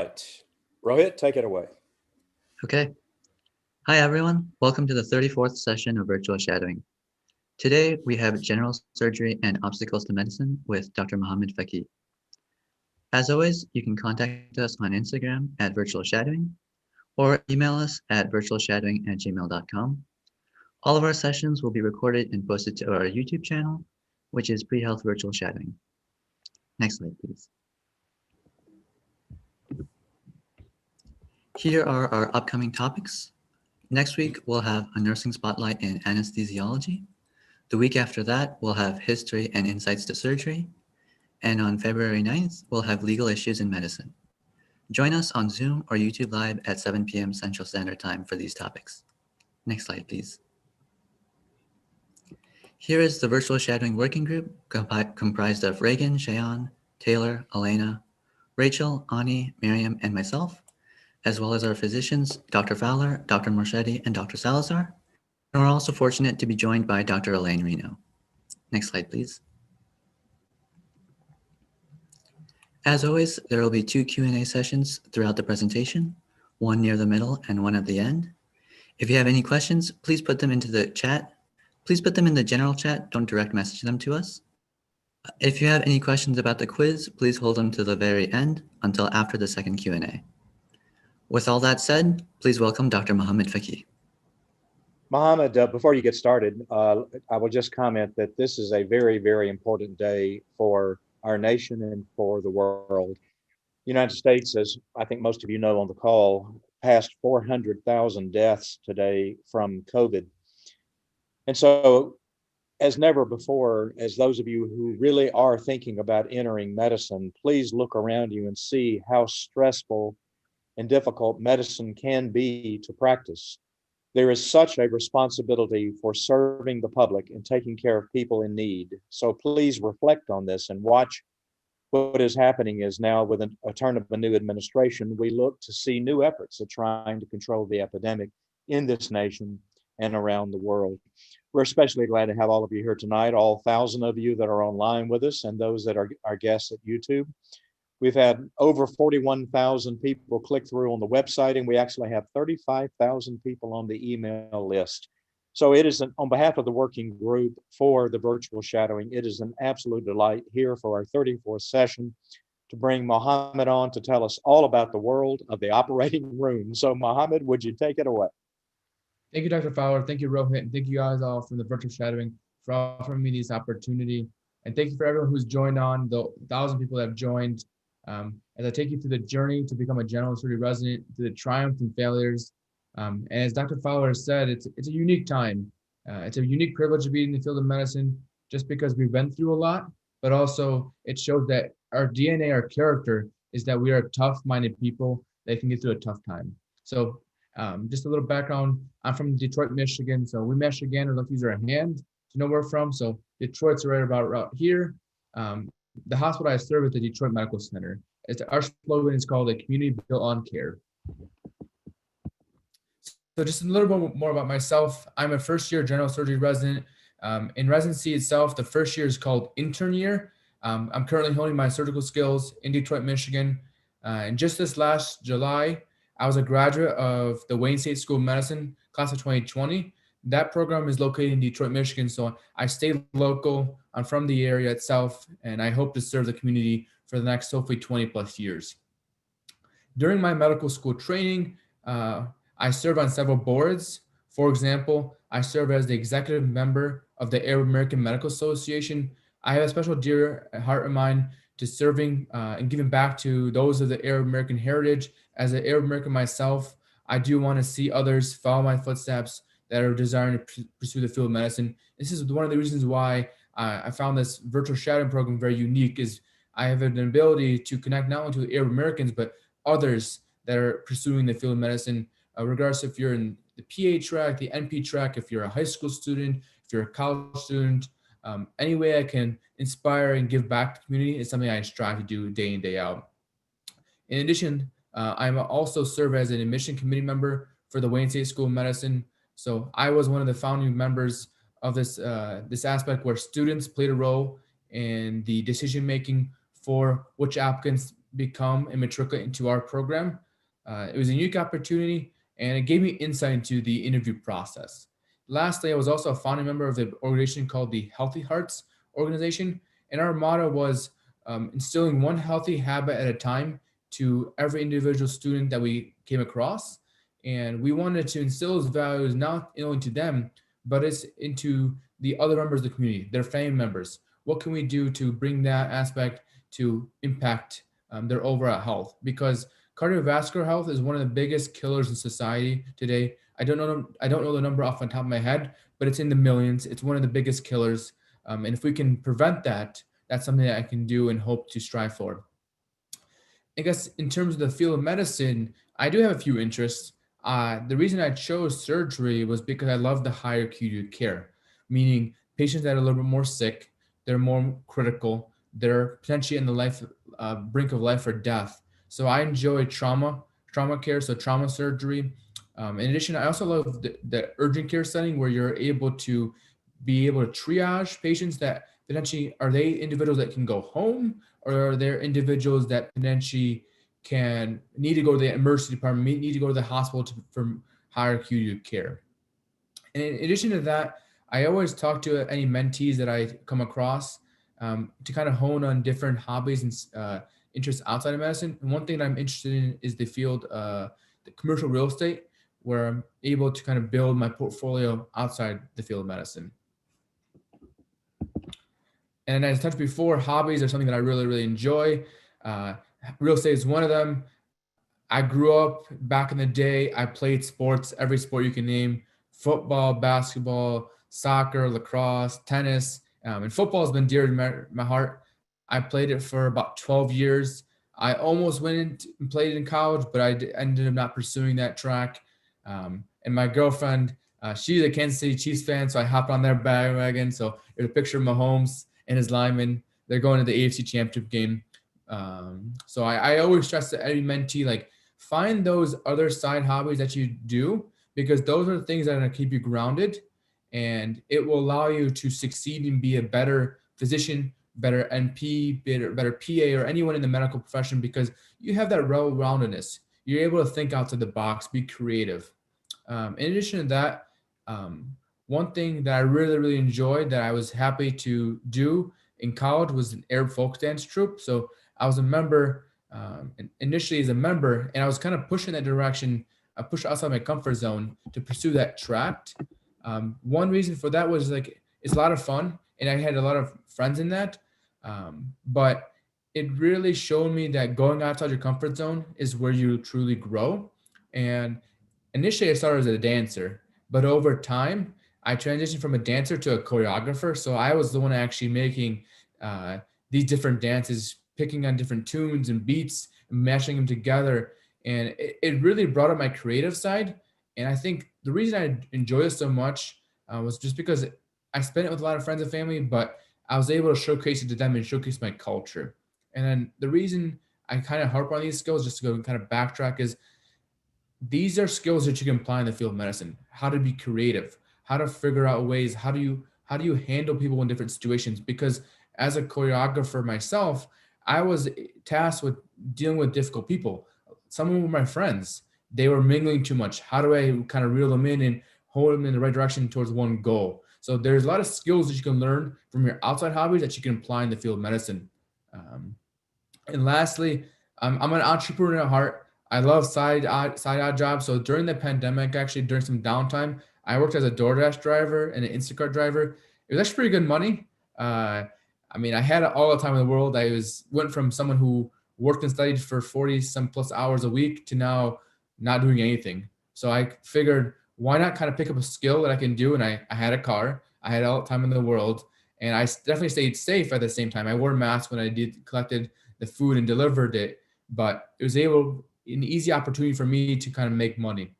Right. Rohit, take it away. Okay. Hi, everyone. Welcome to the 34th session of Virtual Shadowing. Today, we have General Surgery and Obstacles to Medicine with Dr. Mohammed Faki. As always, you can contact us on Instagram at Virtual Shadowing or email us at virtualshadowing@gmail.com. All of our sessions will be recorded and posted to our YouTube channel, which is Pre-Health Virtual Shadowing. Next slide, please. Here are our upcoming topics. Next week, we'll have a nursing spotlight in anesthesiology. The week after that, we'll have history and insights to surgery. And on February 9th, we'll have legal issues in medicine. Join us on Zoom or YouTube Live at 7 p.m. Central Standard Time for these topics. Next slide, please. Here is the virtual shadowing working group comprised of Reagan, Shayon, Taylor, Elena, Rachel, Ani, Miriam, and myself, as well as our physicians, Dr. Fowler, Dr. Morchetti, and Dr. Salazar. And we're also fortunate to be joined by Dr. Elaine Reno. Next slide, please. As always, there will be two Q&A sessions throughout the presentation, one near the middle and one at the end. If you have any questions, please put them into the chat. Please put them in the general chat, don't direct message them to us. If you have any questions about the quiz, please hold them to the very end until after the second Q&A. With all that said, please welcome Dr. Mohammed Faki. Mohammed, before you get started, I will just comment that this is a very, very important day for our nation and for the world. The United States, as I think most of you know on the call, passed 400,000 deaths today from COVID. And so, as never before, as those of you who really are thinking about entering medicine, please look around you and see how stressful and difficult medicine can be to practice. There is such a responsibility for serving the public and taking care of people in need. So please reflect on this and watch what is happening is now with a turn of a new administration, we look to see new efforts at trying to control the epidemic in this nation and around the world. We're especially glad to have all of you here tonight, all 1,000 of you that are online with us and those that are our guests at YouTube. We've had over 41,000 people click through on the website, and we actually have 35,000 people on the email list. So it is on behalf of the working group for the virtual shadowing, it is an absolute delight here for our 34th session to bring Mohammed on to tell us all about the world of the operating room. So Mohammed, would you take it away? Thank you, Dr. Fowler. Thank you, Rohit. And thank you guys all from the virtual shadowing for offering me this opportunity. And thank you for everyone who's joined on, the 1,000 people that have joined. As I take you through the journey to become a general surgery resident, through the triumphs and failures. And as Dr. Fowler said, it's a unique time. It's a unique privilege to be in the field of medicine just because we've been through a lot, but also it shows that our DNA, our character, is that we are tough-minded people that can get through a tough time. So just a little background, I'm from Detroit, Michigan. So we Michigan, or let's use our hand to know where we're from. So Detroit's right about here. The hospital I serve is the Detroit Medical Center. Our slogan is called "A Community Built on Care." So just a little bit more about myself. I'm a first-year general surgery resident. In residency itself, the first year is called intern year. I'm currently honing my surgical skills in Detroit, Michigan. And just this last July, I was a graduate of the Wayne State School of Medicine, class of 2020. That program is located in Detroit, Michigan. So I stay local. I'm from the area itself, and I hope to serve the community for the next hopefully 20 plus years. During my medical school training, I serve on several boards. For example, I serve as the executive member of the Arab American Medical Association. I have a special dear heart of mine to serving and giving back to those of the Arab American heritage. As an Arab American myself, I do want to see others follow my footsteps that are desiring to pursue the field of medicine. This is one of the reasons why I found this virtual shadowing program very unique, is I have an ability to connect not only to Arab Americans, but others that are pursuing the field of medicine, regardless if you're in the PA track, the NP track, if you're a high school student, if you're a college student, any way I can inspire and give back to the community is something I strive to do day in, day out. In addition, I'm also serve as an admission committee member for the Wayne State School of Medicine. So I was one of the founding members of this aspect where students played a role in the decision making for which applicants become and matriculate into our program. It was a unique opportunity, and it gave me insight into the interview process. Lastly, I was also a founding member of the organization called the Healthy Hearts organization, and our motto was instilling one healthy habit at a time to every individual student that we came across. And we wanted to instill those values not only to them, but it's into the other members of the community, their family members. What can we do to bring that aspect to impact their overall health? Because cardiovascular health is one of the biggest killers in society today. I don't know the number off the top of my head, but it's in the millions. It's one of the biggest killers. And if we can prevent that, that's something that I can do and hope to strive for. I guess in terms of the field of medicine, I do have a few interests. The reason I chose surgery was because I love the higher acuity care, meaning patients that are a little bit more sick, they're more critical, they're potentially in the brink of life or death. So I enjoy trauma care, so trauma surgery. In addition, I also love the urgent care setting where you're able to be able to triage patients that potentially are they individuals that can go home, or are there individuals that potentially can need to go to the emergency department, need to go to the hospital for higher acuity care. And in addition to that, I always talk to any mentees that I come across to kind of hone on different hobbies and interests outside of medicine. And one thing that I'm interested in is the field, the commercial real estate, where I'm able to kind of build my portfolio outside the field of medicine. And as I touched before, hobbies are something that I really, really enjoy. Real estate is one of them. I grew up back in the day. I played sports, every sport you can name: football, basketball, soccer, lacrosse, tennis. And football has been dear to my heart. I played it for about 12 years. I almost went and played it in college, but I ended up not pursuing that track. And my girlfriend, she's a Kansas City Chiefs fan, so I hopped on their bandwagon. So there's a picture of Mahomes and his lineman. They're going to the AFC Championship game. So I always stress to every mentee, like, find those other side hobbies that you do, because those are the things that are going to keep you grounded, and it will allow you to succeed and be a better physician, better NP, better PA, or anyone in the medical profession, because you have that well-roundedness. You're able to think outside the box, be creative. In addition to that, one thing that I really, really enjoyed that I was happy to do in college was an Arab folk dance troupe. So I was a member, initially as a member, and I was kind of pushing that direction. I pushed outside my comfort zone to pursue that track. One reason for that was, like, it's a lot of fun, and I had a lot of friends in that. But it really showed me that going outside your comfort zone is where you truly grow. And initially I started as a dancer, but over time I transitioned from a dancer to a choreographer. So I was the one actually making these different dances, picking on different tunes and beats and mashing them together. And it really brought up my creative side. And I think the reason I enjoy it so much was just because I spent it with a lot of friends and family, but I was able to showcase it to them and showcase my culture. And then the reason I kind of harp on these skills, just to go and kind of backtrack, is these are skills that you can apply in the field of medicine: how to be creative, how to figure out ways, how do you handle people in different situations. Because as a choreographer myself, I was tasked with dealing with difficult people. Some of them were my friends. They were mingling too much. How do I kind of reel them in and hold them in the right direction towards one goal? So there's a lot of skills that you can learn from your outside hobbies that you can apply in the field of medicine. And lastly, I'm an entrepreneur at heart. I love side odd jobs. So during the pandemic, actually during some downtime, I worked as a DoorDash driver and an Instacart driver. It was actually pretty good money. I mean, I had all the time in the world. Went from someone who worked and studied for 40 some plus hours a week to now not doing anything. So I figured, why not kind of pick up a skill that I can do? And I had a car, I had all the time in the world, and I definitely stayed safe at the same time. I wore a mask when I collected the food and delivered it, but it was an easy opportunity for me to kind of make money.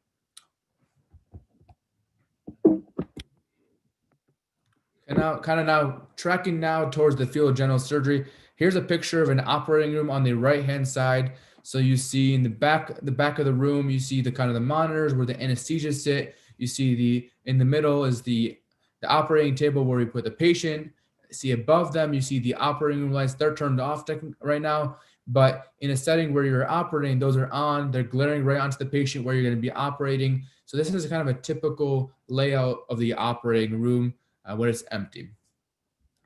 And now tracking towards the field of general surgery. Here's a picture of an operating room on the right-hand side. So you see in the back of the room, you see the kind of the monitors where the anesthesia sit. You see in the middle is the operating table where we put the patient. See above them, you see the operating room lights. They're turned off right now. But in a setting where you're operating, those are on, they're glaring right onto the patient where you're going to be operating. So this is kind of a typical layout of the operating room when it's empty.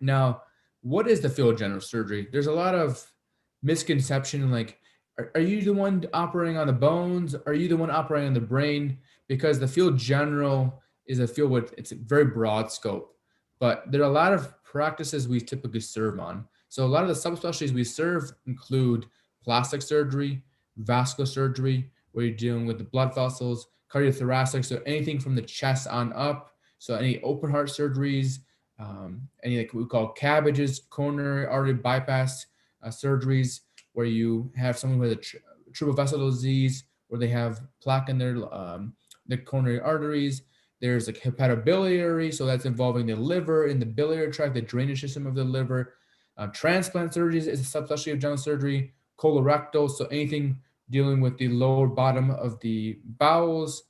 Now, what is the field of general surgery? There's a lot of misconception, like, are you the one operating on the bones? Are you the one operating on the brain? Because the field general is a field with, it's a very broad scope, but there are a lot of practices we typically serve on. So a lot of the subspecialties we serve include plastic surgery, vascular surgery, where you're dealing with the blood vessels, cardiothoracic, so anything from the chest on up. So any open heart surgeries, any like we call cabbages, coronary artery bypass surgeries, where you have someone with a triple vessel disease, where they have plaque in the coronary arteries. There's like hepatobiliary, so that's involving the liver and the biliary tract, the drainage system of the liver. Transplant surgeries is a subspecialty of general surgery. Colorectal, so anything dealing with the lower bottom of the bowels.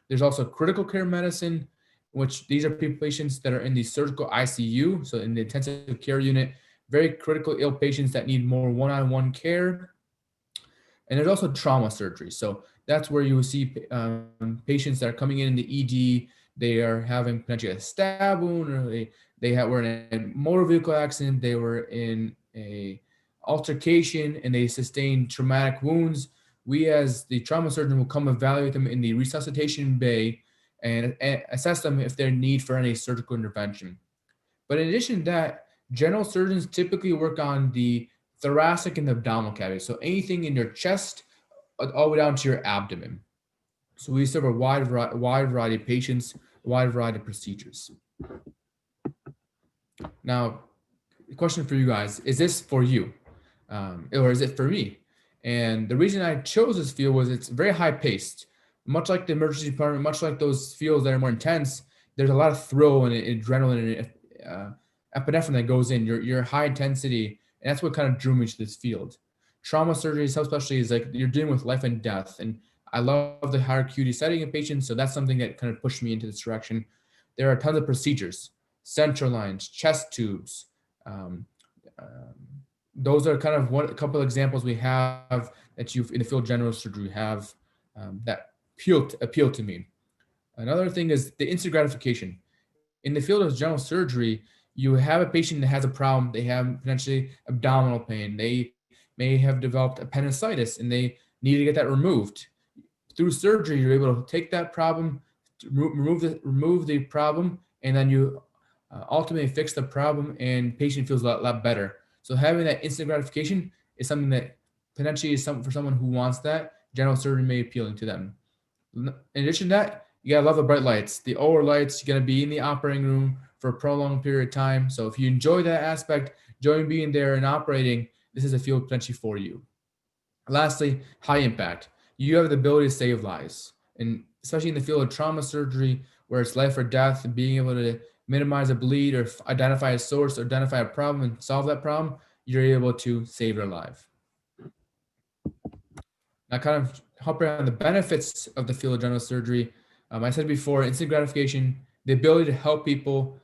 There's also critical care medicine, which these are patients that are in the surgical ICU, so in the intensive care unit, very critical ill patients that need more one-on-one care. And there's also trauma surgery. So that's where you will see patients that are coming in the ED. They are having potentially a stab wound, or were in a motor vehicle accident. They were in a altercation and they sustained traumatic wounds. We, as the trauma surgeon, will come evaluate them in the resuscitation bay and assess them if their need for any surgical intervention. But in addition to that, general surgeons typically work on the thoracic and the abdominal cavity. So anything in your chest all the way down to your abdomen. So we serve a wide variety of patients, a wide variety of procedures. Now, the question for you guys, is this for you? Or is it for me? And the reason I chose this field was it's very high paced. Much like the emergency department, much like those fields that are more intense, there's a lot of thrill and adrenaline and epinephrine that goes in. Your high intensity, and that's what kind of drew me to this field. Trauma surgery, subspecialty, is like you're dealing with life and death, and I love the higher acuity setting of patients, so that's something that kind of pushed me into this direction. There are tons of procedures, central lines, chest tubes. Those are kind of a couple of examples we have that you in the field of general surgery have that appeal to me. Another thing is the instant gratification. In the field of general surgery, you have a patient that has a problem. They have potentially abdominal pain. They may have developed appendicitis and they need to get that removed. Through surgery, you're able to take that problem, remove the problem, and then you ultimately fix the problem, and patient feels a lot better. So having that instant gratification is something that potentially is something for someone who wants that. General surgery may be appealing to them. In addition to that, you gotta love the bright lights. The OR lights, you're gonna be in the operating room for a prolonged period of time. So if you enjoy that aspect, enjoy being there and operating, this is a field potentially for you. Lastly, high impact. You have the ability to save lives. And especially in the field of trauma surgery, where it's life or death, and being able to minimize a bleed or identify a source or identify a problem and solve that problem, you're able to save their life. Now, kind of hopping on the benefits of the field of general surgery, I said before, instant gratification, the ability to help people,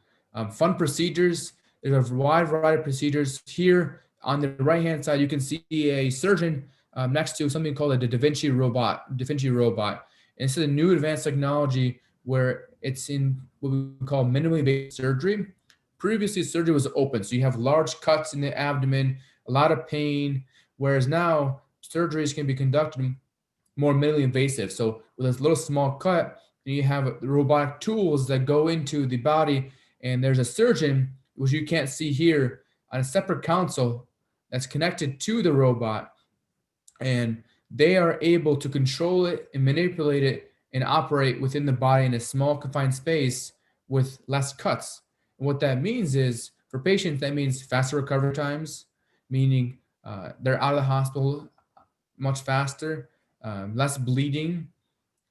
fun procedures. There's a wide variety of procedures. Here on the right-hand side, you can see a surgeon next to something called a Da Vinci robot. And this is a new advanced technology where it's in what we call minimally invasive surgery. Previously, surgery was open, so you have large cuts in the abdomen, a lot of pain, whereas now surgeries can be conducted more minimally invasive. So with a little small cut, you have robotic tools that go into the body, and there's a surgeon, which you can't see here, on a separate console that's connected to the robot, and they are able to control it and manipulate it and operate within the body in a small confined space with less cuts. And what that means is, for patients, that means faster recovery times, meaning they're out of the hospital much faster, less bleeding,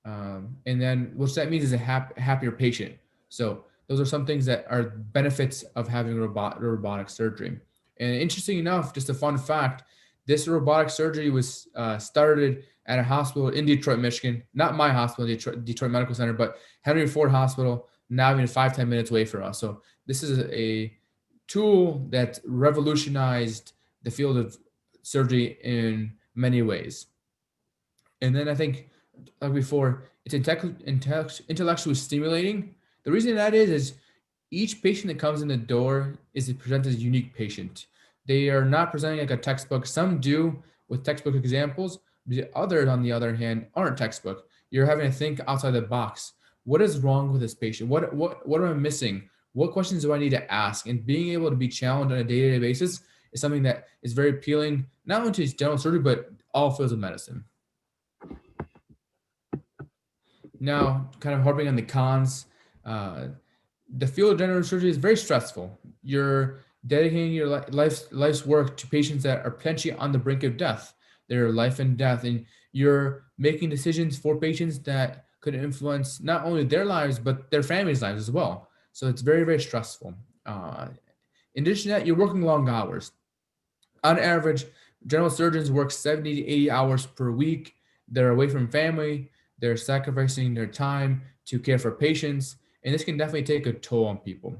and then what that means is a happier patient. So those are some things that are benefits of having robotic surgery. And interesting enough, just a fun fact, this robotic surgery was started at a hospital in Detroit, Michigan. Not my hospital, Detroit Medical Center, but Henry Ford Hospital, now even 5-10 minutes away from us. So this is a tool that revolutionized the field of surgery in many ways. And then I think, like before, it's intellectually stimulating. The reason that is each patient that comes in the door is presented as a unique patient. They are not presenting like a textbook. Some do with textbook examples. The others, on the other hand, aren't textbook. You're having to think outside the box. What is wrong with this patient? What am I missing? What questions do I need to ask? And being able to be challenged on a day-to-day basis is something that is very appealing, not only to general surgery, but all fields of medicine. Now, kind of harping on the cons, the field of general surgery is very stressful. You're dedicating your life's work to patients that are potentially on the brink of death. They're life and death, and you're making decisions for patients that could influence not only their lives but their families' lives as well. So it's very, very stressful. In addition to that, you're working long hours. On average, general surgeons work 70 to 80 hours per week. They're away from family. They're sacrificing their time to care for patients, and this can definitely take a toll on people.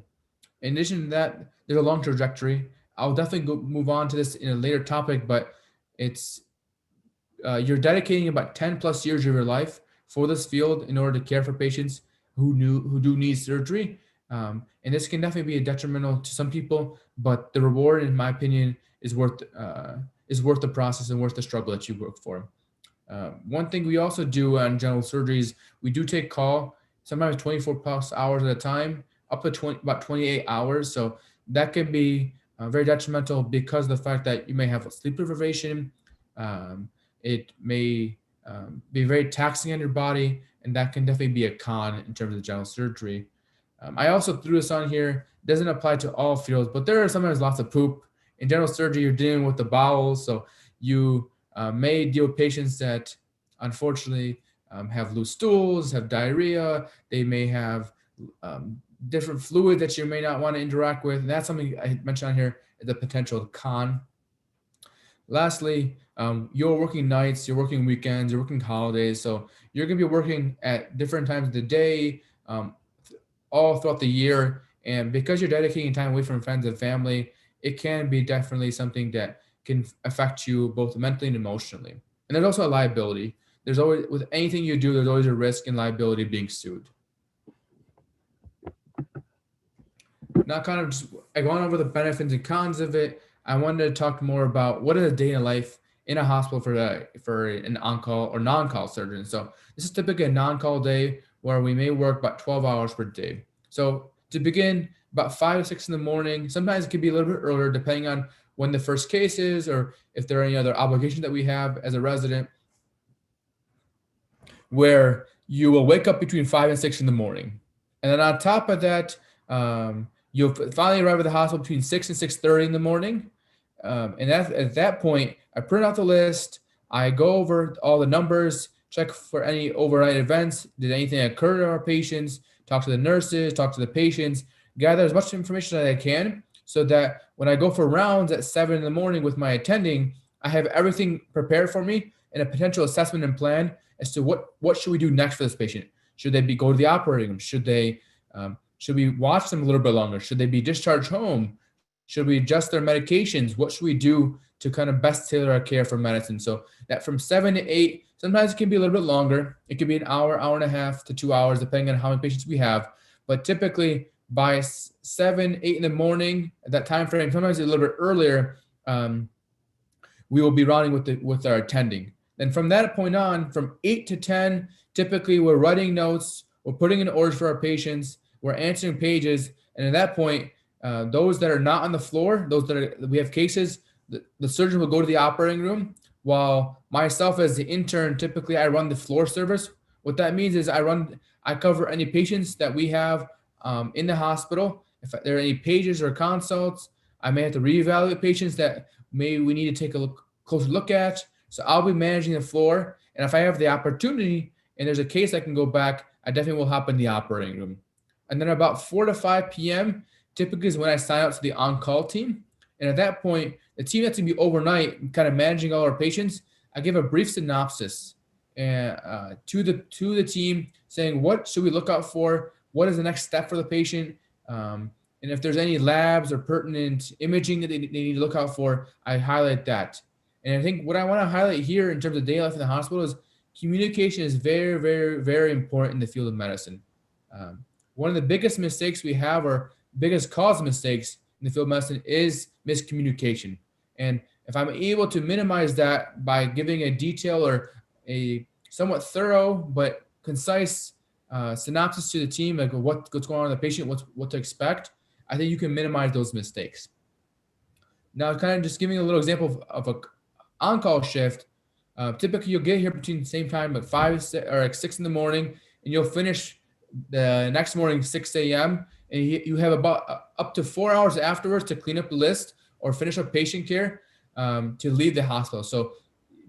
In addition to that, there's a long trajectory. I'll definitely move on to this in a later topic, but it's you're dedicating about 10 plus years of your life for this field in order to care for patients who do need surgery. And this can definitely be detrimental to some people, but the reward, in my opinion, is worth the process and worth the struggle that you work for. One thing we also do on general surgeries, we do take call, sometimes 24 plus hours at a time, up to about 28 hours. So that can be very detrimental because of the fact that you may have a sleep deprivation. It may be very taxing on your body, and that can definitely be a con in terms of general surgery. I also threw this on here. It doesn't apply to all fields, but there are sometimes lots of poop. In general surgery, you're dealing with the bowels, so you may deal with patients that unfortunately have loose stools, have diarrhea. They may have different fluid that you may not want to interact with. And that's something I mentioned on here, the potential con. Lastly, you're working nights, you're working weekends, you're working holidays. So you're going to be working at different times of the day, all throughout the year. And because you're dedicating time away from friends and family, it can be definitely something that can affect you both mentally and emotionally. And there's also a liability. There's always, with anything you do, there's always a risk and liability of being sued. Now, kind of just going over the benefits and cons of it, I wanted to talk more about what is a day in life in a hospital for an on-call or non-call surgeon. So this is typically a non-call day where we may work about 12 hours per day. So to begin, about 5 to 6 in the morning, sometimes it can be a little bit earlier depending on when the first case is or if there are any other obligations that we have as a resident, where you will wake up between 5 and 6 in the morning. And then on top of that, you'll finally arrive at the hospital between 6 and 6:30 in the morning. And at that point, I print out the list. I go over all the numbers, check for any overnight events. Did anything occur to our patients? Talk to the nurses, talk to the patients, gather as much information as I can so that when I go for rounds at 7 in the morning with my attending, I have everything prepared for me and a potential assessment and plan as to what should we do next for this patient. Should they go to the operating room? Should we watch them a little bit longer? Should they be discharged home? Should we adjust their medications? What should we do to kind of best tailor our care for medicine? So that from 7 to 8, sometimes it can be a little bit longer. It could be an hour, hour and a half to 2 hours, depending on how many patients we have. But typically by 7, 8 in the morning, at that time frame, sometimes a little bit earlier, we will be running with our attending. Then from that point on, from 8 to 10, typically we're writing notes, we're putting in orders for our patients, we're answering pages, and at that point, those that are not on the floor, we have cases, the surgeon will go to the operating room, while myself as the intern, typically I run the floor service. What that means is I cover any patients that we have in the hospital. If there are any pages or consults, I may have to reevaluate patients that we need to take a closer look at. So I'll be managing the floor, and if I have the opportunity and there's a case I can go back, I definitely will hop in the operating room. And then about 4 to 5 p.m. typically is when I sign up to the on-call team. And at that point, the team that's going to be overnight, kind of managing all our patients, I give a brief synopsis to the team saying, what should we look out for? What is the next step for the patient? And if there's any labs or pertinent imaging that they need to look out for, I highlight that. And I think what I want to highlight here in terms of daily life in the hospital is communication is very, very, very important in the field of medicine. One of the biggest mistakes we have, or biggest cause of mistakes in the field of medicine, is miscommunication. And if I'm able to minimize that by giving a detail or a somewhat thorough but concise synopsis to the team, like what's going on with the patient, what to expect, I think you can minimize those mistakes. Now, kind of just giving a little example of a on-call shift. Typically, you'll get here between the same time, at 6 in the morning, and you'll finish the next morning 6 a.m. And you have about up to 4 hours afterwards to clean up the list or finish up patient care to leave the hospital. So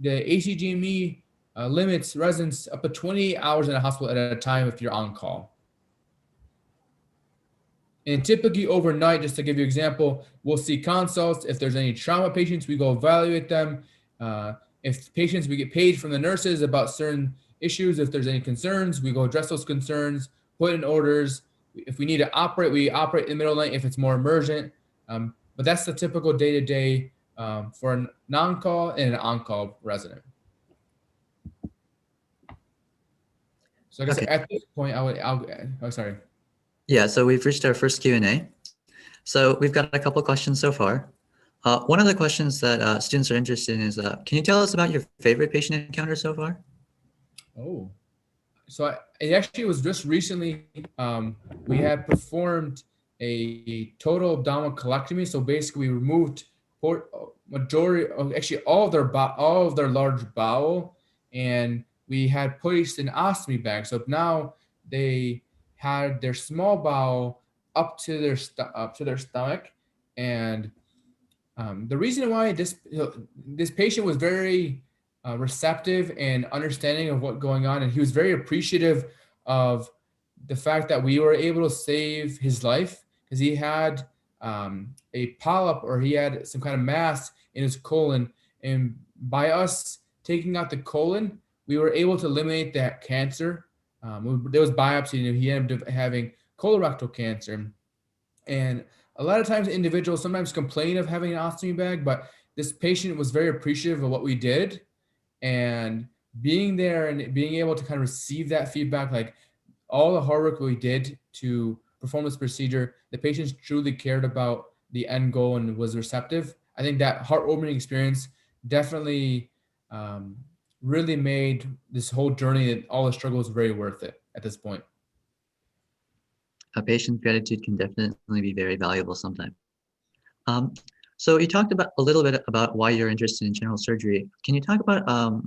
the ACGME limits residents up to 20 hours in a hospital at a time if you're on call. And typically overnight, just to give you an example, we'll see consults. If there's any trauma patients, we go evaluate them. If patients, we get paid from the nurses about certain issues. If there's any concerns, we go address those concerns, put in orders. If we need to operate, we operate in the middle of the night if it's more emergent. But that's the typical day-to-day for a non-call and an on-call resident. So I guess at this point, sorry. Yeah, so we've reached our first Q&A. So we've got a couple questions so far. One of the questions that students are interested in is, can you tell us about your favorite patient encounter so far? Oh, so it actually was just recently, we had performed a total abdominal colectomy. So basically we removed majority of, actually all of their large bowel, and we had placed an ostomy bag. So now they had their small bowel up to their stomach, and the reason why this patient was very receptive and understanding of what's going on, and he was very appreciative of the fact that we were able to save his life, because he had a polyp, or he had some kind of mass in his colon, and by us taking out the colon, we were able to eliminate that cancer. There was biopsy, and he ended up having colorectal cancer. And a lot of times individuals sometimes complain of having an ostomy bag, but this patient was very appreciative of what we did, and being there and being able to kind of receive that feedback, like all the hard work we did to perform this procedure, the patients truly cared about the end goal and was receptive. I think that heart-opening experience definitely really made this whole journey and all the struggles very worth it at this point. A patient's gratitude can definitely be very valuable sometimes. So you talked about a little bit about why you're interested in general surgery. Can you talk about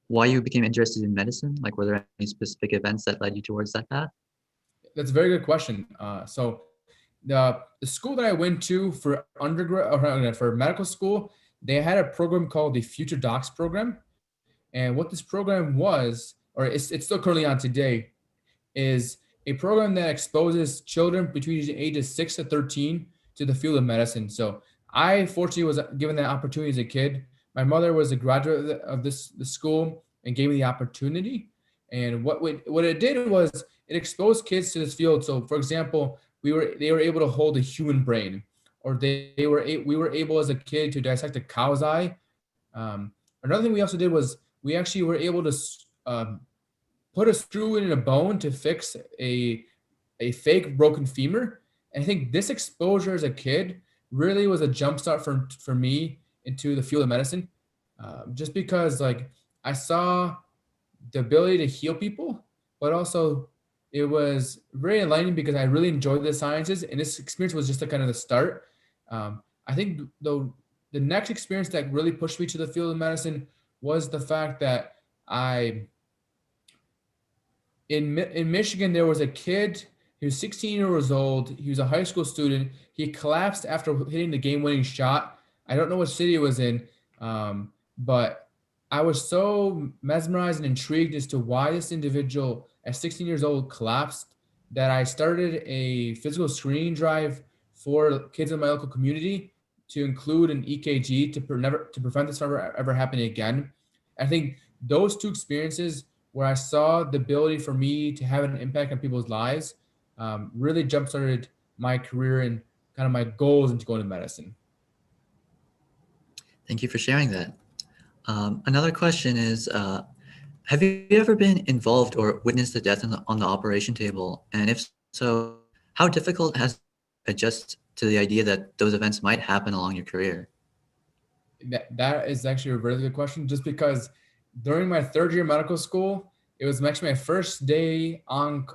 why you became interested in medicine? Like, were there any specific events that led you towards that path? That's a very good question. So the school that I went to for undergrad, or for medical school, they had a program called the Future Docs program. And what this program was, or it's still currently on today, is a program that exposes children between the ages 6 to 13 to the field of medicine. So I fortunately was given that opportunity as a kid. My mother was a graduate of the school and gave me the opportunity. And what it did was it exposed kids to this field. So for example, they were able to hold a human brain, or we were able as a kid to dissect a cow's eye. Another thing we also did was we actually were able to put a screw in a bone to fix a fake broken femur. And I think this exposure as a kid really was a jumpstart for me into the field of medicine, just because like I saw the ability to heal people, but also it was very enlightening because I really enjoyed the sciences, and this experience was just a kind of the start. I think the next experience that really pushed me to the field of medicine was the fact that in Michigan, there was a kid. He was 16 years old. He was a high school student. He collapsed after hitting the game-winning shot. I don't know what city it was in, but I was so mesmerized and intrigued as to why this individual at 16 years old collapsed that I started a physical screening drive for kids in my local community to include an EKG to prevent this from ever happening again. I think those two experiences where I saw the ability for me to have an impact on people's lives really jump-started my career and kind of my goals into going to medicine. Thank you for sharing that. Another question is, have you ever been involved or witnessed a death on the operation table? And if so, how difficult has it adjust to the idea that those events might happen along your career? That is actually a really good question, just because during my third year of medical school, it was actually my first day on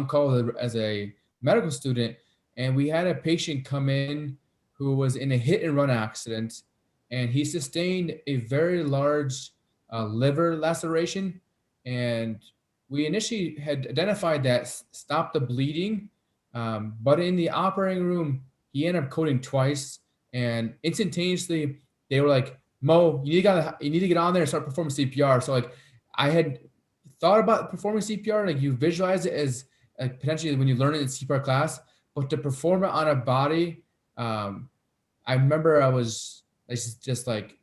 call as a medical student, and we had a patient come in who was in a hit and run accident, and he sustained a very large liver laceration, and we initially had identified that stopped the bleeding, but in the operating room, he ended up coding twice, and instantaneously they were like, Mo, you need to get on there and start performing CPR. So like I had thought about performing CPR, like you visualize it as like potentially when you learn it in CPR class, but to perform it on a body, I remember I was just like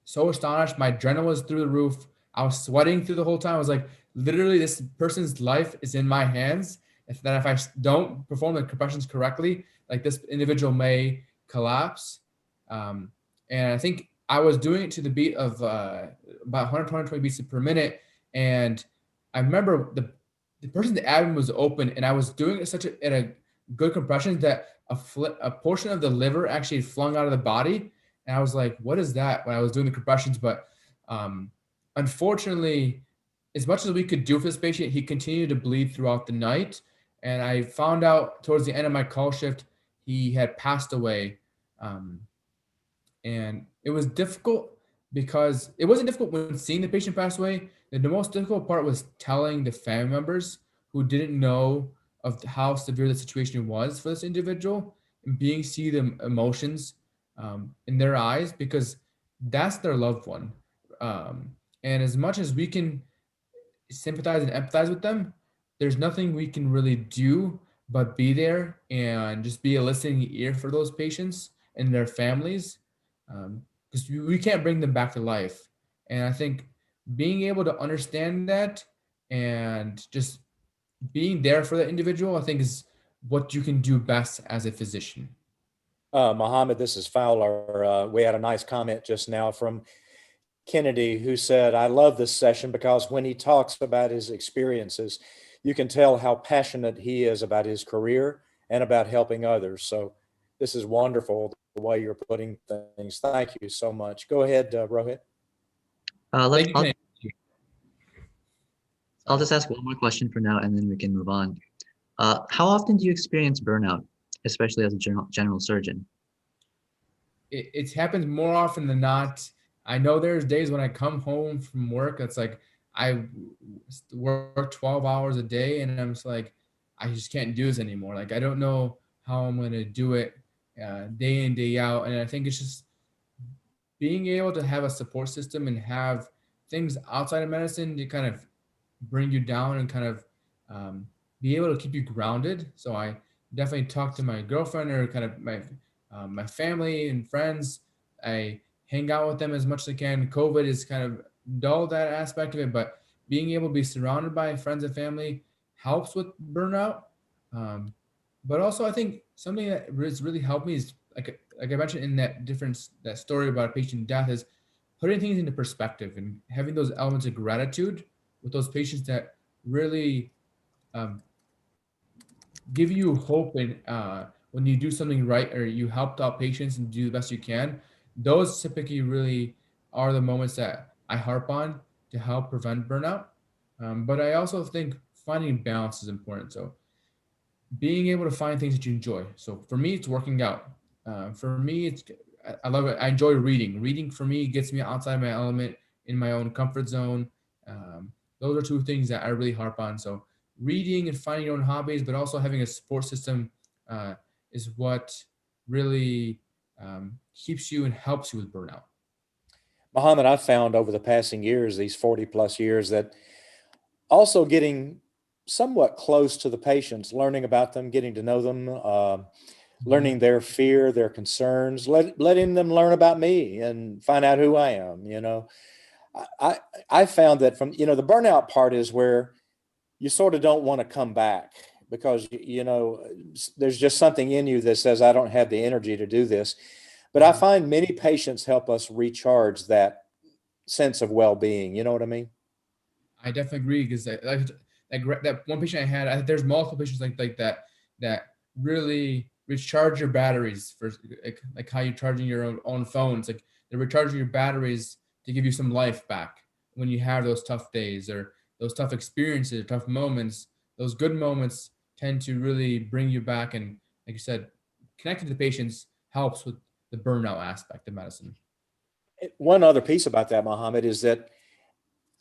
so astonished. My adrenaline was through the roof. I was sweating through the whole time. I was like, literally, this person's life is in my hands. If I don't perform the compressions correctly, like this individual may collapse. Um, and I think I was doing it to the beat of about 120 beats per minute. And I remember the person's abdomen was open, and I was doing it at a good compression that a portion of the liver actually flung out of the body. And I was like, what is that, when I was doing the compressions? But um, unfortunately, as much as we could do for this patient, he continued to bleed throughout the night. And I found out towards the end of my call shift, he had passed away. Um, and it was difficult because it wasn't difficult when seeing the patient pass away. The most difficult part was telling the family members who didn't know of how severe the situation was for this individual, and see the emotions in their eyes, because that's their loved one. Um, and as much as we can sympathize and empathize with them, there's nothing we can really do but be there and just be a listening ear for those patients and their families, because we can't bring them back to life. And I think being able to understand that and just being there for the individual, I think, is what you can do best as a physician. Mohammed, this is Fowler. We had a nice comment just now from Kennedy, who said, I love this session because when he talks about his experiences, you can tell how passionate he is about his career and about helping others. So this is wonderful, the way you're putting things. Thank you so much. Go ahead, Rohit. Let's, Thank you, Kennedy. I'll just ask one more question for now, and then we can move on. How often do you experience burnout, especially as a general surgeon? It happens more often than not. I know there's days when I come home from work, it's like I work 12 hours a day, and I'm just like, I just can't do this anymore. Like, I don't know how I'm going to do it day in, day out. And I think it's just being able to have a support system and have things outside of medicine to kind of bring you down and kind of be able to keep you grounded. So I definitely talk to my girlfriend or kind of my family and friends. I hang out with them as much as I can. COVID has kind of dulled that aspect of it, but being able to be surrounded by friends and family helps with burnout. But also, I think something that has really helped me is like I mentioned in that story about a patient death, is putting things into perspective and having those elements of gratitude with those patients that really um, give you hope. And when you do something right or you helped out patients and do the best you can, those typically really are the moments that I harp on to help prevent burnout. But I also think finding balance is important. So being able to find things that you enjoy. So for me, it's working out. For me, I love it. I enjoy reading. Reading for me gets me outside my element, in my own comfort zone. Those are two things that I really harp on. So reading and finding your own hobbies, but also having a support system is what really keeps you and helps you with burnout. Mohammed, I've found over the passing years, these 40 plus years, that also getting somewhat close to the patients, learning about them, getting to know them, learning their fear, their concerns, letting them learn about me and find out who I am. I found that from, the burnout part is where you sort of don't want to come back because, there's just something in you that says, I don't have the energy to do this. But I find many patients help us recharge that sense of well-being. You know what I mean? I definitely agree because that one patient I had, there's multiple patients like that that really recharge your batteries for like how you're charging your own phones. Like they're recharging your batteries to give you some life back when you have those tough days or those tough experiences, tough moments. Those good moments tend to really bring you back, and like you said, connecting to the patients helps with the burnout aspect of medicine. One other piece about that, Mohammed, is that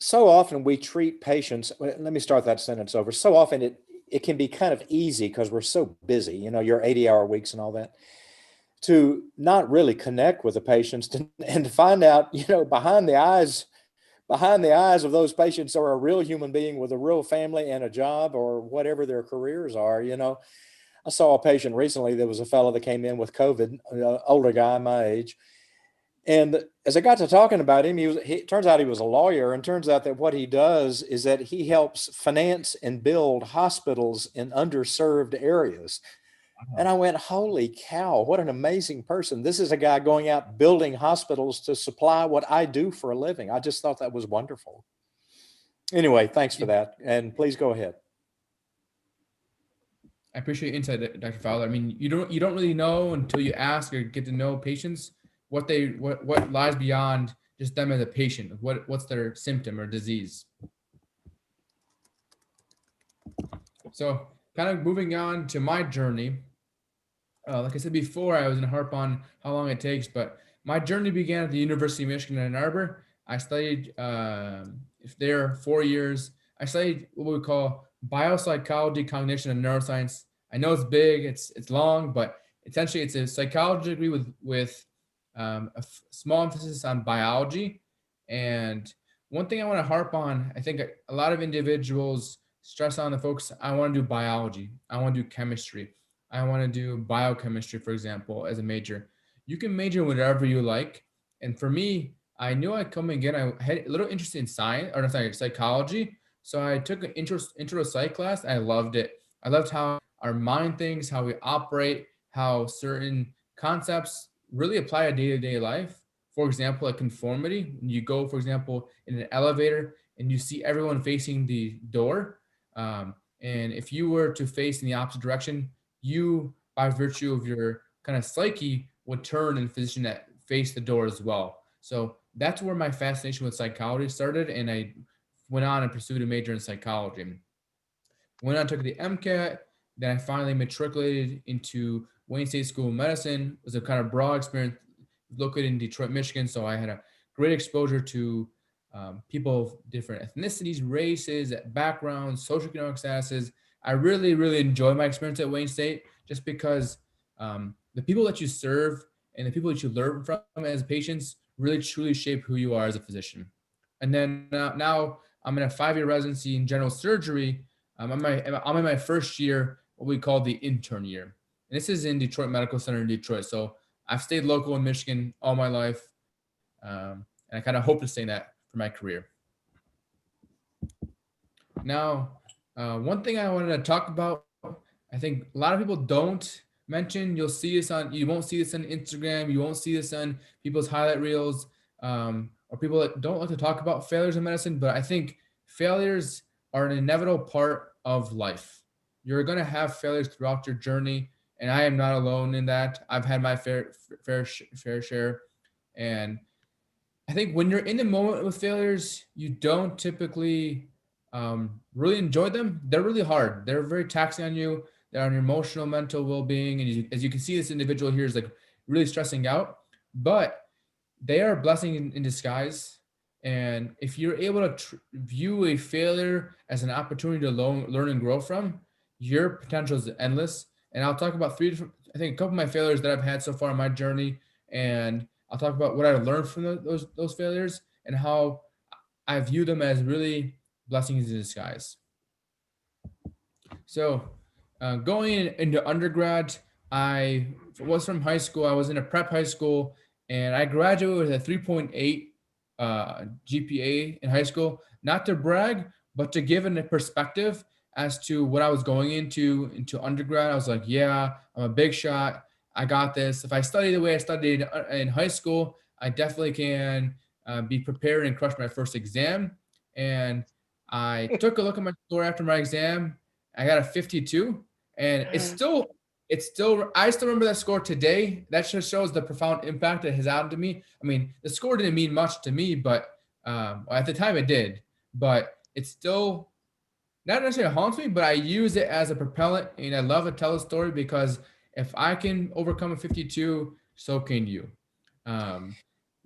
so often we treat patients, let me start that sentence over. So often it can be kind of easy because we're so busy, your 80-hour weeks and all that, to not really connect with the patients and to find out, behind the eyes of those patients are a real human being with a real family and a job or whatever their careers are. I saw a patient recently. There was a fellow that came in with COVID, an older guy my age. And as I got to talking about him, turns out he was a lawyer, and turns out that what he does is that he helps finance and build hospitals in underserved areas. And I went, holy cow, what an amazing person. This is a guy going out building hospitals to supply what I do for a living. I just thought that was wonderful. Anyway, thanks for that. And please go ahead. I appreciate your insight, Dr. Fowler. I mean, you don't really know until you ask or get to know patients what lies beyond just them as a patient. What's their symptom or disease. So, kind of moving on to my journey. Like I said before, I was going to harp on how long it takes, but my journey began at the University of Michigan in Ann Arbor. I studied there 4 years. I studied what we call biopsychology, cognition, and neuroscience. I know it's big, it's long, but essentially it's a psychology degree with small emphasis on biology. And one thing I want to harp on, I think a lot of individuals stress on the folks, I want to do biology, I want to do chemistry, I want to do biochemistry, for example, as a major. You can major in whatever you like. And for me, I knew I'd come again. I had a little interest in science, or sorry, psychology. So I took an intro to psych class. I loved it. I loved how our mind thinks, how we operate, how certain concepts really apply to day-to-day life. For example, like conformity. When you go, for example, in an elevator and you see everyone facing the door, and if you were to face in the opposite direction, you, by virtue of your kind of psyche, would turn and position that face the door as well. So that's where my fascination with psychology started, and I went on and pursued a major in psychology. Went on, took the MCAT, then I finally matriculated into Wayne State School of Medicine. It was a kind of broad experience located in Detroit, Michigan. So I had a great exposure to people of different ethnicities, races, backgrounds, socioeconomic statuses. I really, really enjoyed my experience at Wayne State just because the people that you serve and the people that you learn from as patients really truly shape who you are as a physician. And then now I'm in a 5-year residency in general surgery. I'm in my first year, what we call the intern year. And this is in Detroit Medical Center in Detroit. So I've stayed local in Michigan all my life. And I kind of hope to stay in that for my career. Now, one thing I wanted to talk about, I think a lot of people don't mention, you won't see this on Instagram, you won't see this on people's highlight reels, or people that don't like to talk about failures in medicine, but I think failures are an inevitable part of life. You're going to have failures throughout your journey, and I am not alone in that. I've had my fair share. And I think when you're in the moment with failures, you don't typically really enjoy them. They're really hard. They're very taxing on you. They're on your emotional, mental well-being. And as you can see, this individual here is like really stressing out, but they are a blessing in disguise. And if you're able to view a failure as an opportunity to learn and grow from, your potential is endless. And I'll talk about a couple of my failures that I've had so far in my journey. And I'll talk about what I learned from those failures and how I view them as really blessings in disguise. So going into undergrad, I was from high school. I was in a prep high school, and I graduated with a 3.8 GPA in high school. Not to brag, but to give a perspective as to what I was going into undergrad. I was like, yeah, I'm a big shot. I got this. If I study the way I studied in high school, I definitely can be prepared and crush my first exam. And I took a look at my score after my exam. I got a 52, and I still remember that score today. That just shows the profound impact it has had to me. I mean, the score didn't mean much to me, but at the time it did. But it's still not necessarily haunts me, but I use it as a propellant, and I love to tell a story because if I can overcome a 52, so can you. Um,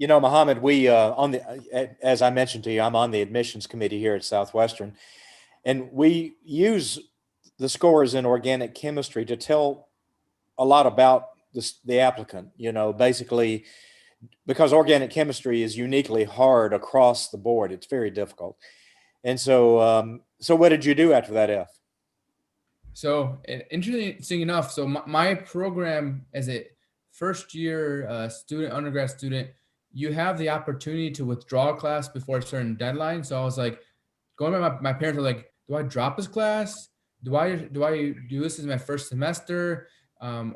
You know, Mohammed, we as I mentioned to you, I'm on the admissions committee here at Southwestern, and we use the scores in organic chemistry to tell a lot about the applicant. You know, basically, because organic chemistry is uniquely hard across the board, it's very difficult. And so what did you do after that F? So interesting enough, so my program as a first year student, undergrad student, you have the opportunity to withdraw a class before a certain deadline. So I was like, going by my parents were like, do I drop this class? Do I do this as my first semester,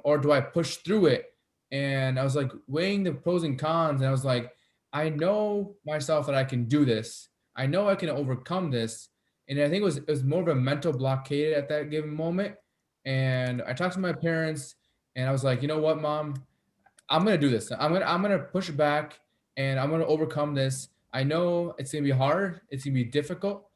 or do I push through it? And I was like weighing the pros and cons, and I was like, I know myself that I can do this. I know I can overcome this, and I think it was more of a mental blockade at that given moment. And I talked to my parents, and I was like, you know what, mom, I'm gonna do this. I'm gonna push back, and I'm gonna overcome this. I know it's gonna be hard, it's gonna be difficult,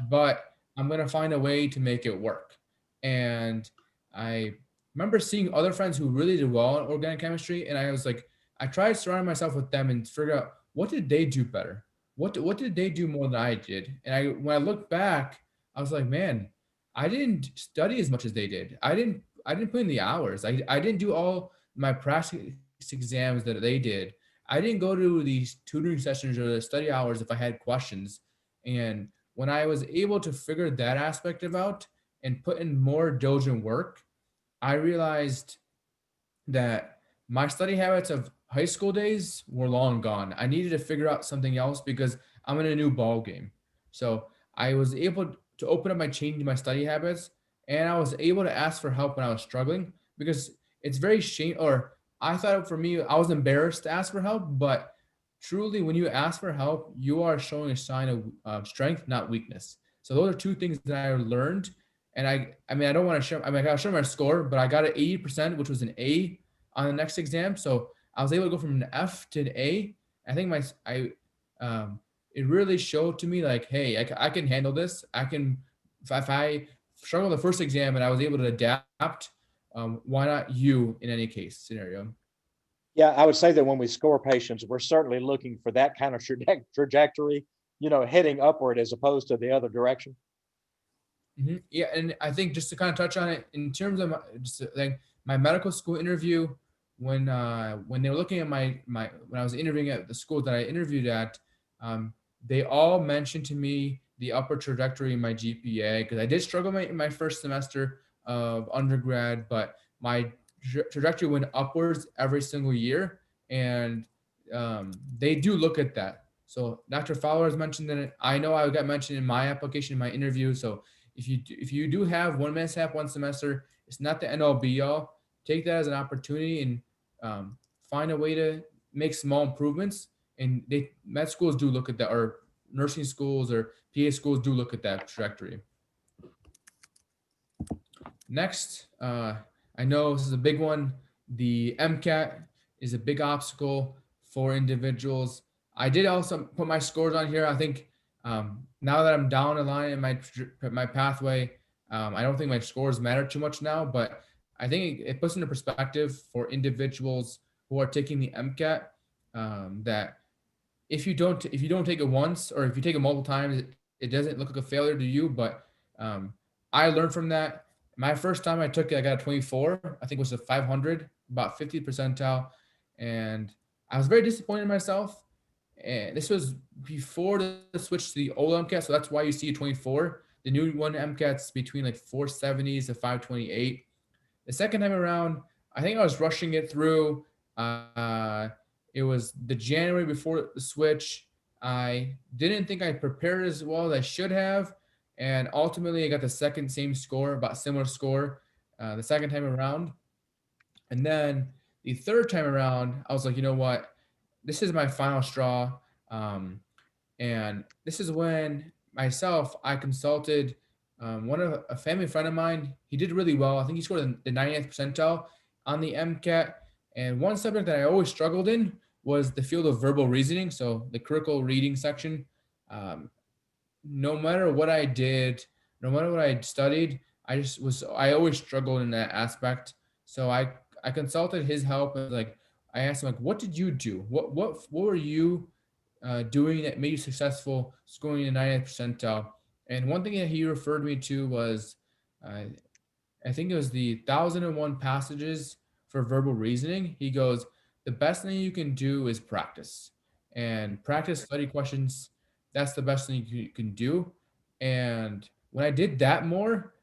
but I'm gonna find a way to make it work. And I remember seeing other friends who really did well in organic chemistry, and I was like, I tried surrounding myself with them and figure out what did they do better, what did they do more than I did. And when I look back, I was like, man, I didn't study as much as they did. I didn't put in the hours. I didn't do all my practice exams that they did. I didn't go to these tutoring sessions or the study hours if I had questions. And when I was able to figure that aspect of out and put in more diligent work, I realized that my study habits of high school days were long gone. I needed to figure out something else because I'm in a new ball game. So I was able to open up change my study habits, and I was able to ask for help when I was struggling because it's very shame. Or I thought for me, I was embarrassed to ask for help, but truly, when you ask for help, you are showing a sign of strength, not weakness. So those are two things that I learned. And I mean, I don't want to share. I mean, I got to share my score, but I got an 80%, which was an A on the next exam. So I was able to go from an F to an A. I think it really showed to me like, hey, I can handle this. I can, if I struggle the first exam and I was able to adapt, why not you in any case scenario? Yeah, I would say that when we score patients, we're certainly looking for that kind of trajectory, you know, heading upward as opposed to the other direction. Yeah, and I think just to kind of touch on it in terms of just like my medical school interview, when they were looking at my when I was interviewing at the school that I interviewed at, they all mentioned to me the upper trajectory in my GPA because I did struggle in my first semester of undergrad, but my trajectory went upwards every single year, and they do look at that. So Dr. Fowler has mentioned that. I know I got mentioned in my application, in my interview. So if you do have one mishap one semester, it's not the end all be all. Take that as an opportunity and find a way to make small improvements. And med schools do look at that, or nursing schools or PA schools do look at that trajectory. Next, I know this is a big one. The MCAT is a big obstacle for individuals. I did also put my scores on here. I think now that I'm down the line in my pathway, I don't think my scores matter too much now, but I think it puts into perspective for individuals who are taking the MCAT that if you don't take it once, or if you take it multiple times, it doesn't look like a failure to you. But I learned from that. My first time I took it, I got a 24. I think it was a 500, about 50th percentile, and I was very disappointed in myself. And this was before the switch to the old MCAT, so that's why you see a 24. The new one MCAT's between like 470s to 528. The second time around, I think I was rushing it through. It was the January before the switch. I didn't think I prepared as well as I should have, and ultimately I got the second same score, about similar score, the second time around. And then the third time around, I was like, you know what? This is my final straw. And this is when I consulted a family friend of mine. He did really well. I think he scored the 90th percentile on the MCAT. And one subject that I always struggled in was the field of verbal reasoning. So the critical reading section. Um, no matter what I did, no matter what I studied, I always struggled in that aspect. So I consulted his help, and like I asked him, like, what did you do? What were you doing that made you successful, scoring the 90th percentile? And one thing that he referred me to was, uh, I think it was the 1001 passages for verbal reasoning. He goes, the best thing you can do is practice, and practice study questions. That's the best thing you can do. And when I did that more,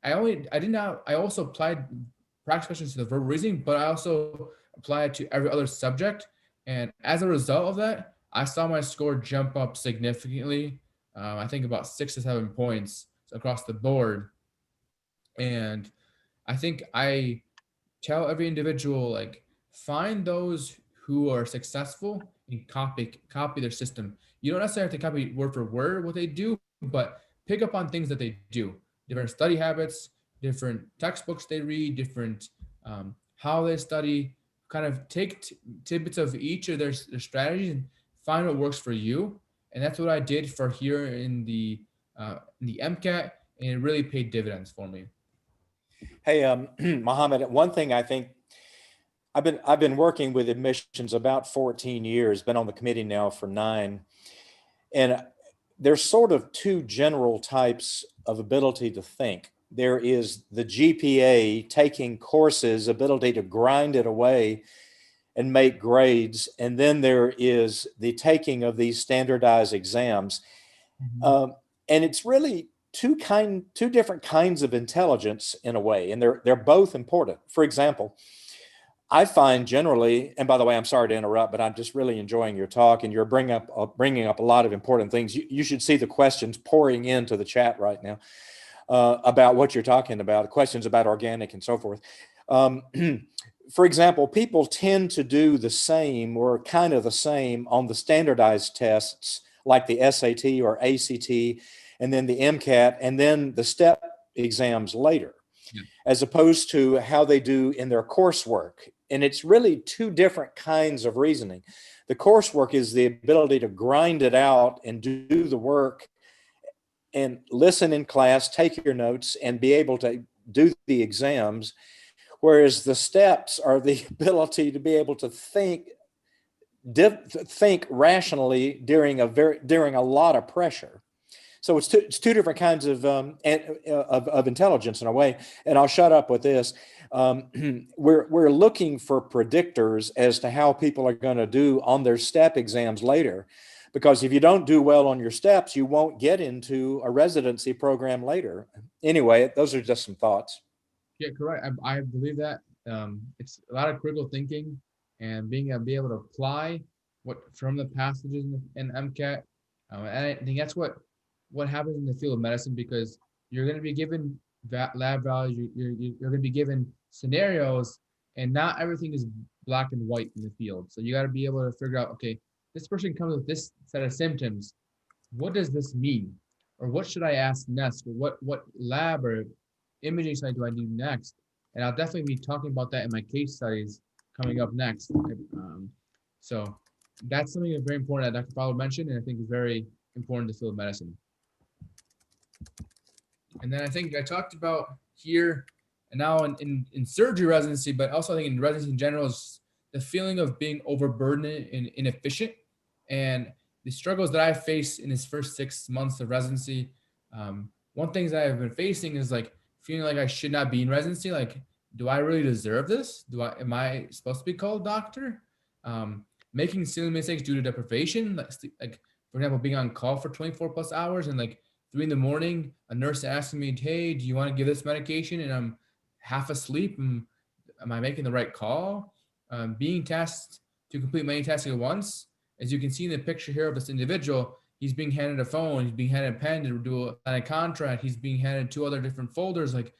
I also applied practice questions to the verbal reasoning, but I also applied it to every other subject. And as a result of that, I saw my score jump up significantly. I think about 6 to 7 points across the board. And I think I tell every individual, like, find those who are successful and copy their system. You don't necessarily have to copy word for word what they do, but pick up on things that they do, different study habits, different textbooks they read, different how they study. Kind of take tidbits of each of their strategies and find what works for you. And that's what I did for here in the MCAT, and it really paid dividends for me. Hey, Mohammed, one thing I think I've been working with admissions about 14 years, been on the committee now for 9. And there's sort of two general types of ability to think. There is the GPA, taking courses, ability to grind it away and make grades. And then there is the taking of these standardized exams. Mhm. And it's really two different kinds of intelligence in a way, and they're both important. For example, I find generally, and by the way, I'm sorry to interrupt, but I'm just really enjoying your talk, and you're bringing up a lot of important things. You should see the questions pouring into the chat right now about what you're talking about, questions about organic and so forth. Um, for example, people tend to do the same or kind of the same on the standardized tests like the SAT or ACT, and then the MCAT, and then the STEP exams later, Yeah. as opposed to how they do in their coursework. And it's really two different kinds of reasoning. The coursework is the ability to grind it out and do the work and listen in class, take your notes, and be able to do the exams. Whereas the steps are the ability to be able to think rationally during a lot of pressure. So it's two different kinds of intelligence in a way. And I'll shut up with this. We're looking for predictors as to how people are going to do on their STEP exams later, because if you don't do well on your steps, you won't get into a residency program later. Anyway, those are just some thoughts. Yeah, correct. I believe that it's a lot of critical thinking and be able to apply what from the passages in MCAT. And I think that's what happens in the field of medicine, because you're going to be given lab values, you're going to be given scenarios, and not everything is black and white in the field. So you got to be able to figure out, okay, this person comes with this set of symptoms. What does this mean? Or what should I ask next? Or what lab or imaging site do I need next? And I'll definitely be talking about that in my case studies coming up next. So that's something that's very important that Dr. Fowler mentioned, and I think is very important to field of medicine. And then I think I talked about here and now in surgery residency, but also I think in residency in general, is the feeling of being overburdened and inefficient. And the struggles that I faced in this first 6 months of residency, one thing that I've been facing is like feeling like I should not be in residency. Like, do I really deserve this? Am I supposed to be called doctor? Making silly mistakes due to deprivation, like for example, being on call for 24 plus hours and like 3 a.m, a nurse asking me, hey, do you want to give this medication? And I'm half asleep. Am I making the right call? Being tasked to complete many tasks at once. As you can see in the picture here of this individual, he's being handed a phone, he's being handed a pen to do a contract, he's being handed 2 other different folders. Like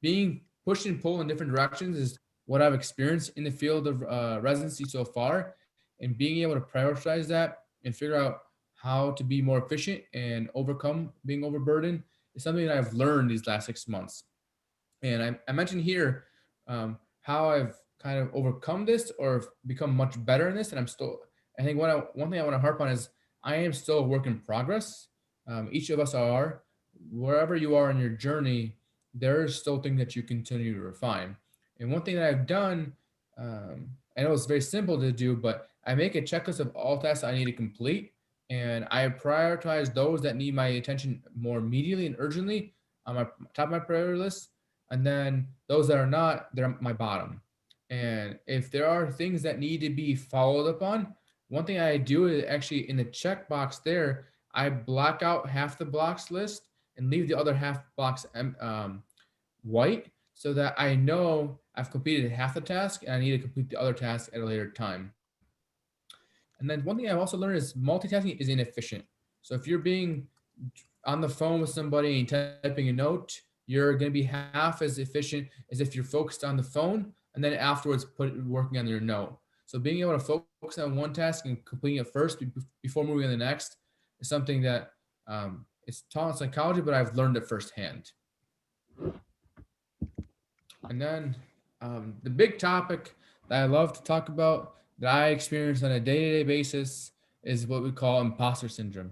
being pushed and pulled in different directions is what I've experienced in the field of residency so far. And being able to prioritize that and figure out how to be more efficient and overcome being overburdened is something that I've learned these last 6 months. And I mentioned here how I've kind of overcome this or become much better in this. And I think one thing I want to harp on is I am still a work in progress. Each of us are. Wherever you are in your journey, there is still things that you continue to refine. And one thing that I've done, I know it's very simple to do, but I make a checklist of all tasks I need to complete. And I prioritize those that need my attention more immediately and urgently on my top of my priority list. And then those that are not, they're my bottom. And if there are things that need to be followed up on, one thing I do is actually in the checkbox there, I block out half the blocks list and leave the other half blocks white so that I know I've completed half the task and I need to complete the other task at a later time. And then one thing I've also learned is multitasking is inefficient. So if you're being on the phone with somebody and typing a note, you're going to be half as efficient as if you're focused on the phone and then afterwards working on your note. So being able to focus on one task and completing it first before moving on to the next is something that it's taught in psychology, but I've learned it firsthand. And then the big topic that I love to talk about that I experience on a day-to-day basis is what we call imposter syndrome.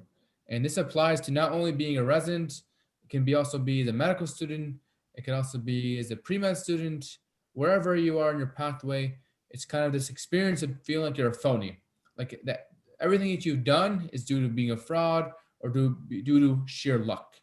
And this applies to not only being a resident, it can be also be as a medical student, it can also be as a pre-med student, wherever you are in your pathway, it's kind of this experience of feeling like you're a phony. Like that everything that you've done is due to being a fraud or due to sheer luck.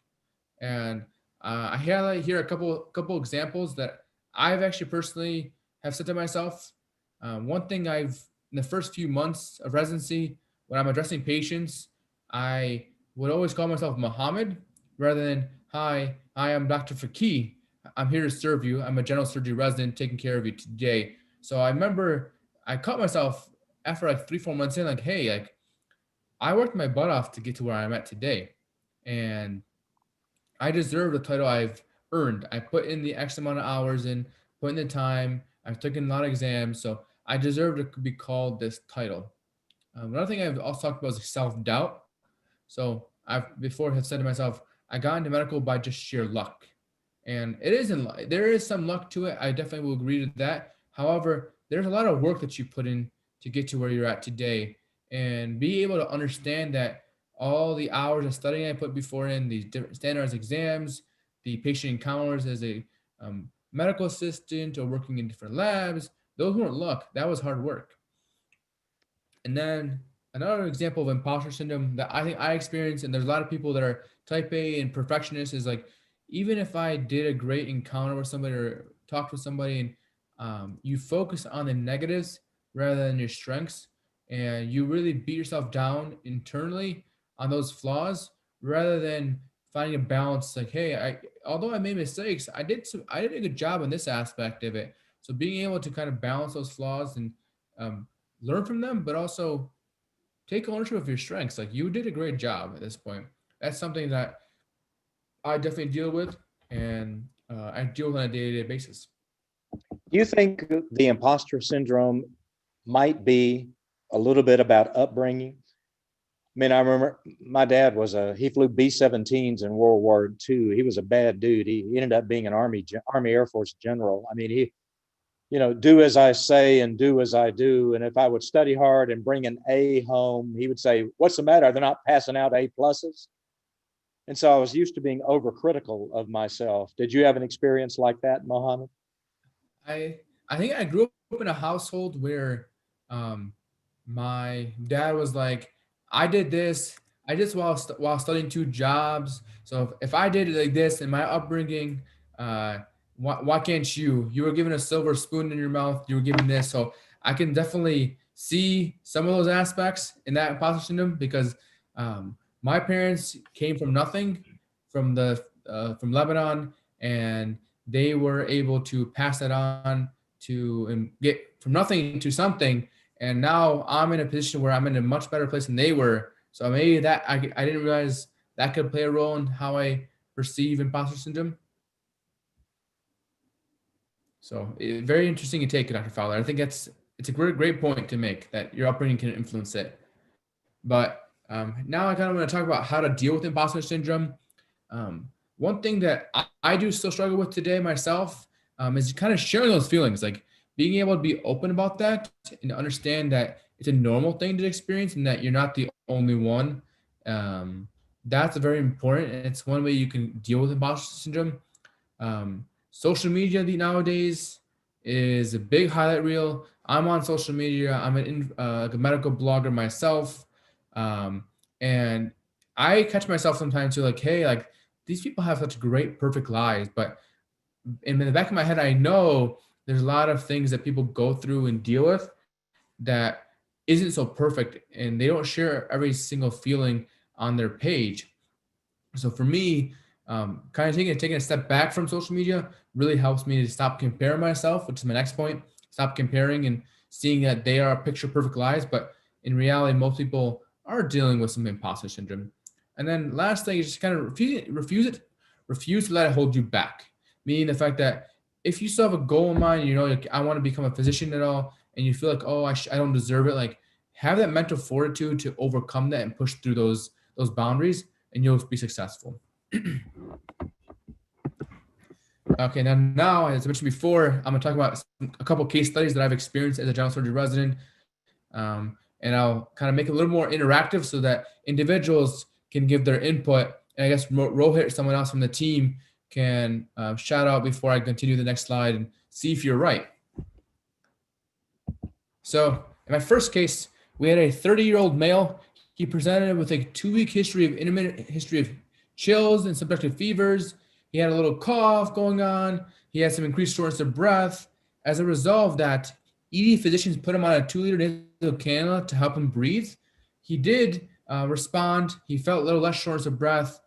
And I highlight here a couple examples that I've actually personally have said to myself. One thing in the first few months of residency, when I'm addressing patients, I would always call myself Muhammad rather than, hi, I am Dr. Faki. I'm here to serve you. I'm a general surgery resident taking care of you today. So I remember I caught myself after like 3-4 months in, like, hey, like I worked my butt off to get to where I'm at today. And I deserve the title I've earned. I put in the X amount of hours in, put in the time. I've taken a lot of exams, so I deserve to be called this title. Another thing I've also talked about is self-doubt. So I've before have said to myself, I got into medical by just sheer luck. And there is some luck to it. I definitely will agree to that. However, there's a lot of work that you put in to get to where you're at today and be able to understand that all the hours of studying I put before in these different standardized exams, the patient encounters as a medical assistant or working in different labs, those weren't luck. That was hard work. And then another example of imposter syndrome that I think I experienced, and there's a lot of people that are type A and perfectionists, is like, even if I did a great encounter with somebody or talked with somebody and you focus on the negatives rather than your strengths, and you really beat yourself down internally on those flaws rather than finding a balance like, hey, although I made mistakes, I did a good job in this aspect of it. So being able to kind of balance those flaws and learn from them, but also take ownership of your strengths. Like, you did a great job at this point. That's something that I definitely deal with, and I deal with on a day-to-day basis. Do you think the imposter syndrome might be a little bit about upbringing? I mean, I remember my dad he flew B-17s in World War II. He was a bad dude. He ended up being an Army Air Force general. I mean, do as I say and do as I do. And if I would study hard and bring an A home, he would say, what's the matter? They're not passing out A pluses. And so I was used to being overcritical of myself. Did you have an experience like that, Mohammed? I think I grew up in a household where my dad was like, I did this. I just while studying 2 jobs. So if I did it like this in my upbringing, why can't you? You were given a silver spoon in your mouth. You were given this. So I can definitely see some of those aspects in that imposter syndrome because my parents came from nothing, from Lebanon, and they were able to pass that on to get from nothing to something. And now I'm in a position where I'm in a much better place than they were. So maybe that I didn't realize that could play a role in how I perceive imposter syndrome. So very interesting to take, Dr. Fowler. I think it's a great point to make that your upbringing can influence it. But now I kind of want to talk about how to deal with imposter syndrome. One thing that I do still struggle with today myself is kind of sharing those feelings, like being able to be open about that and understand that it's a normal thing to experience and that you're not the only one. That's very important, and it's one way you can deal with imposter syndrome. Social media nowadays is a big highlight reel. I'm on social media. I'm a medical blogger myself, um, and I catch myself sometimes too, like, hey, like these people have such great, perfect lives, but in the back of my head, I know there's a lot of things that people go through and deal with that isn't so perfect, and they don't share every single feeling on their page. So for me, kind of taking a step back from social media really helps me to stop comparing myself, which is my next point. Stop comparing and seeing that they are picture perfect lives, but in reality, most people are dealing with some imposter syndrome. And then last thing is just kind of refuse to let it hold you back. Meaning the fact that if you still have a goal in mind, you know, like, I want to become a physician at all, and you feel like, oh, I don't deserve it, like have that mental fortitude to overcome that and push through those boundaries, and you'll be successful. Okay, now, as I mentioned before, I'm gonna talk about a couple case studies that I've experienced as a general surgery resident, and I'll kind of make it a little more interactive so that individuals can give their input. And I guess Rohit, someone else from the team, can shout out before I continue the next slide and see if you're right. So in my first case, we had a 30-year-old male. He presented with a 2-week history of intermittent history of chills and subjective fevers. He had a little cough going on. He had some increased shortness of breath. As a result of that, ED physicians put him on a 2-liter nasal cannula to help him breathe. He did respond. He felt a little less shortness of breath.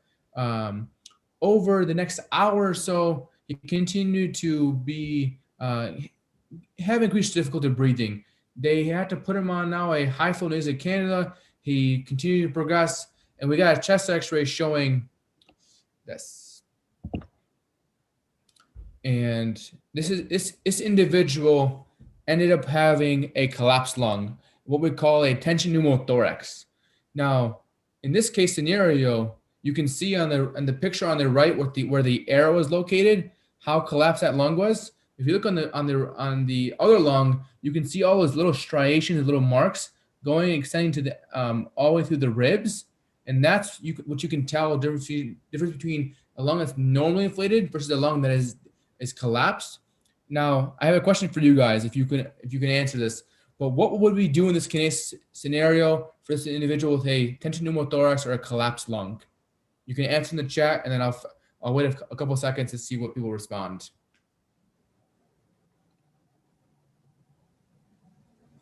Over the next hour or so, he continued to be have increased difficulty breathing. They had to put him on now a high flow nasal cannula. He continued to progress, and we got a chest X-ray showing this. And this individual ended up having a collapsed lung, what we call a tension pneumothorax. Now, in this case scenario, you can see on the picture on the right where the arrow is located, how collapsed that lung was. If you look on the other lung, you can see all those little striations, little marks going extending to the all the way through the ribs, and that's what you can tell difference between a lung that's normally inflated versus a lung that is collapsed. Now, I have a question for you guys, if you can answer this. But what would we do in this case scenario for this individual with a tension pneumothorax or a collapsed lung? You can answer in the chat, and then I'll wait a couple seconds to see what people respond.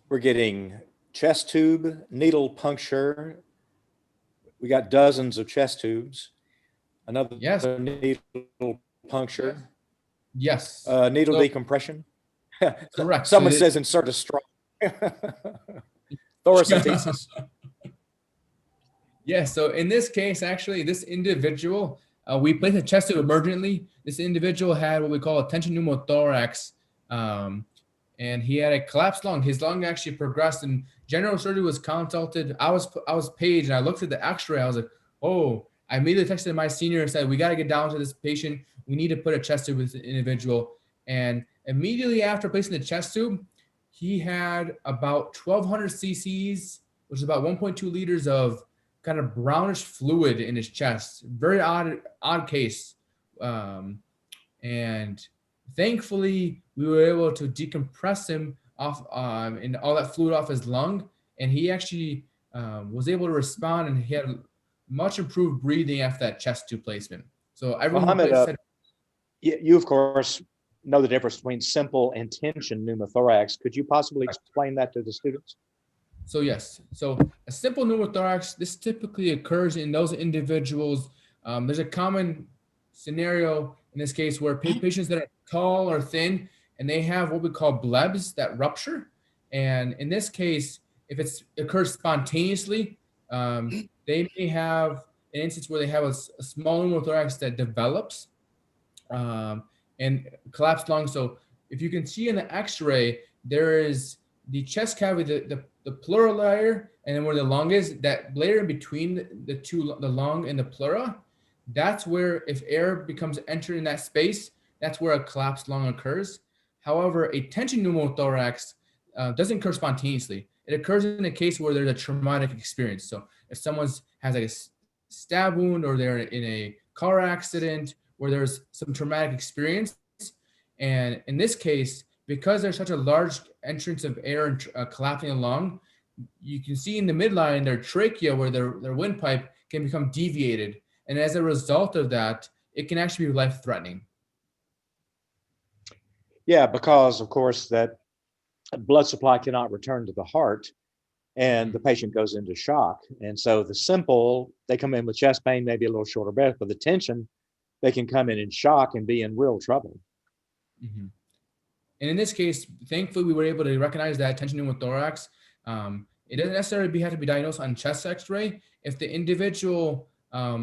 We're getting chest tube, needle puncture. We got dozens of chest tubes. Another needle puncture. Yes. Needle decompression. Correct. Someone says insert a straw. Thoracentesis. Yeah, so in this case, actually, this individual, we placed a chest tube emergently. This individual had what we call a tension pneumothorax, and he had a collapsed lung. His lung actually progressed, and general surgery was consulted. I was paged, and I looked at the X-ray. I was like, oh! I immediately texted my senior and said, we got to get down to this patient. We need to put a chest tube with the individual. And immediately after placing the chest tube, he had about 1,200 cc's, which is about 1.2 liters of kind of brownish fluid in his chest. Very odd case. And thankfully, we were able to decompress him off and all that fluid off his lung. And he actually was able to respond, and he had much improved breathing after that chest tube placement. So everyone Mohammed, you of course know the difference between simple and tension pneumothorax. Could you possibly explain that to the students? So yes, so a simple pneumothorax, this typically occurs in those individuals. There's a common scenario in this case where patients that are tall or thin, and they have what we call blebs that rupture. And in this case, if it occurs spontaneously, they may have an instance where they have a small pneumothorax that develops and collapsed lung. So if you can see in the X-ray, there is the chest cavity, the pleural layer, and then where the lung is, that layer in between the lung and the pleura, that's where if air becomes entered in that space, that's where a collapsed lung occurs. However, a tension pneumothorax doesn't occur spontaneously. It occurs in a case where there's a traumatic experience. So if someone has like a stab wound, or they're in a car accident where there's some traumatic experience, and in this case, because there's such a large entrance of air and collapsing the lung, you can see in the midline their trachea, where their windpipe can become deviated. And as a result of that, it can actually be life-threatening. Yeah, because of course that blood supply cannot return to the heart, and the patient goes into shock. And so they come in with chest pain, maybe a little shorter breath, but the tension, they can come in shock and be in real trouble. Mm-hmm. And in this case, thankfully, we were able to recognize that tension pneumothorax. It doesn't necessarily have to be diagnosed on chest x-ray. If the individual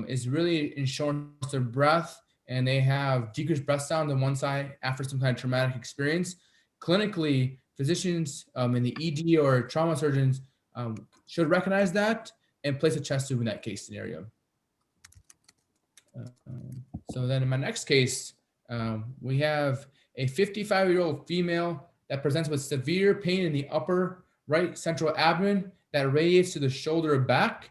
is really in shortness of breath and they have decreased breath sound on one side after some kind of traumatic experience, clinically, physicians in the ED or trauma surgeons should recognize that and place a chest tube in that case scenario. So then in my next case, we have a 55-year-old female that presents with severe pain in the upper right central abdomen that radiates to the shoulder back.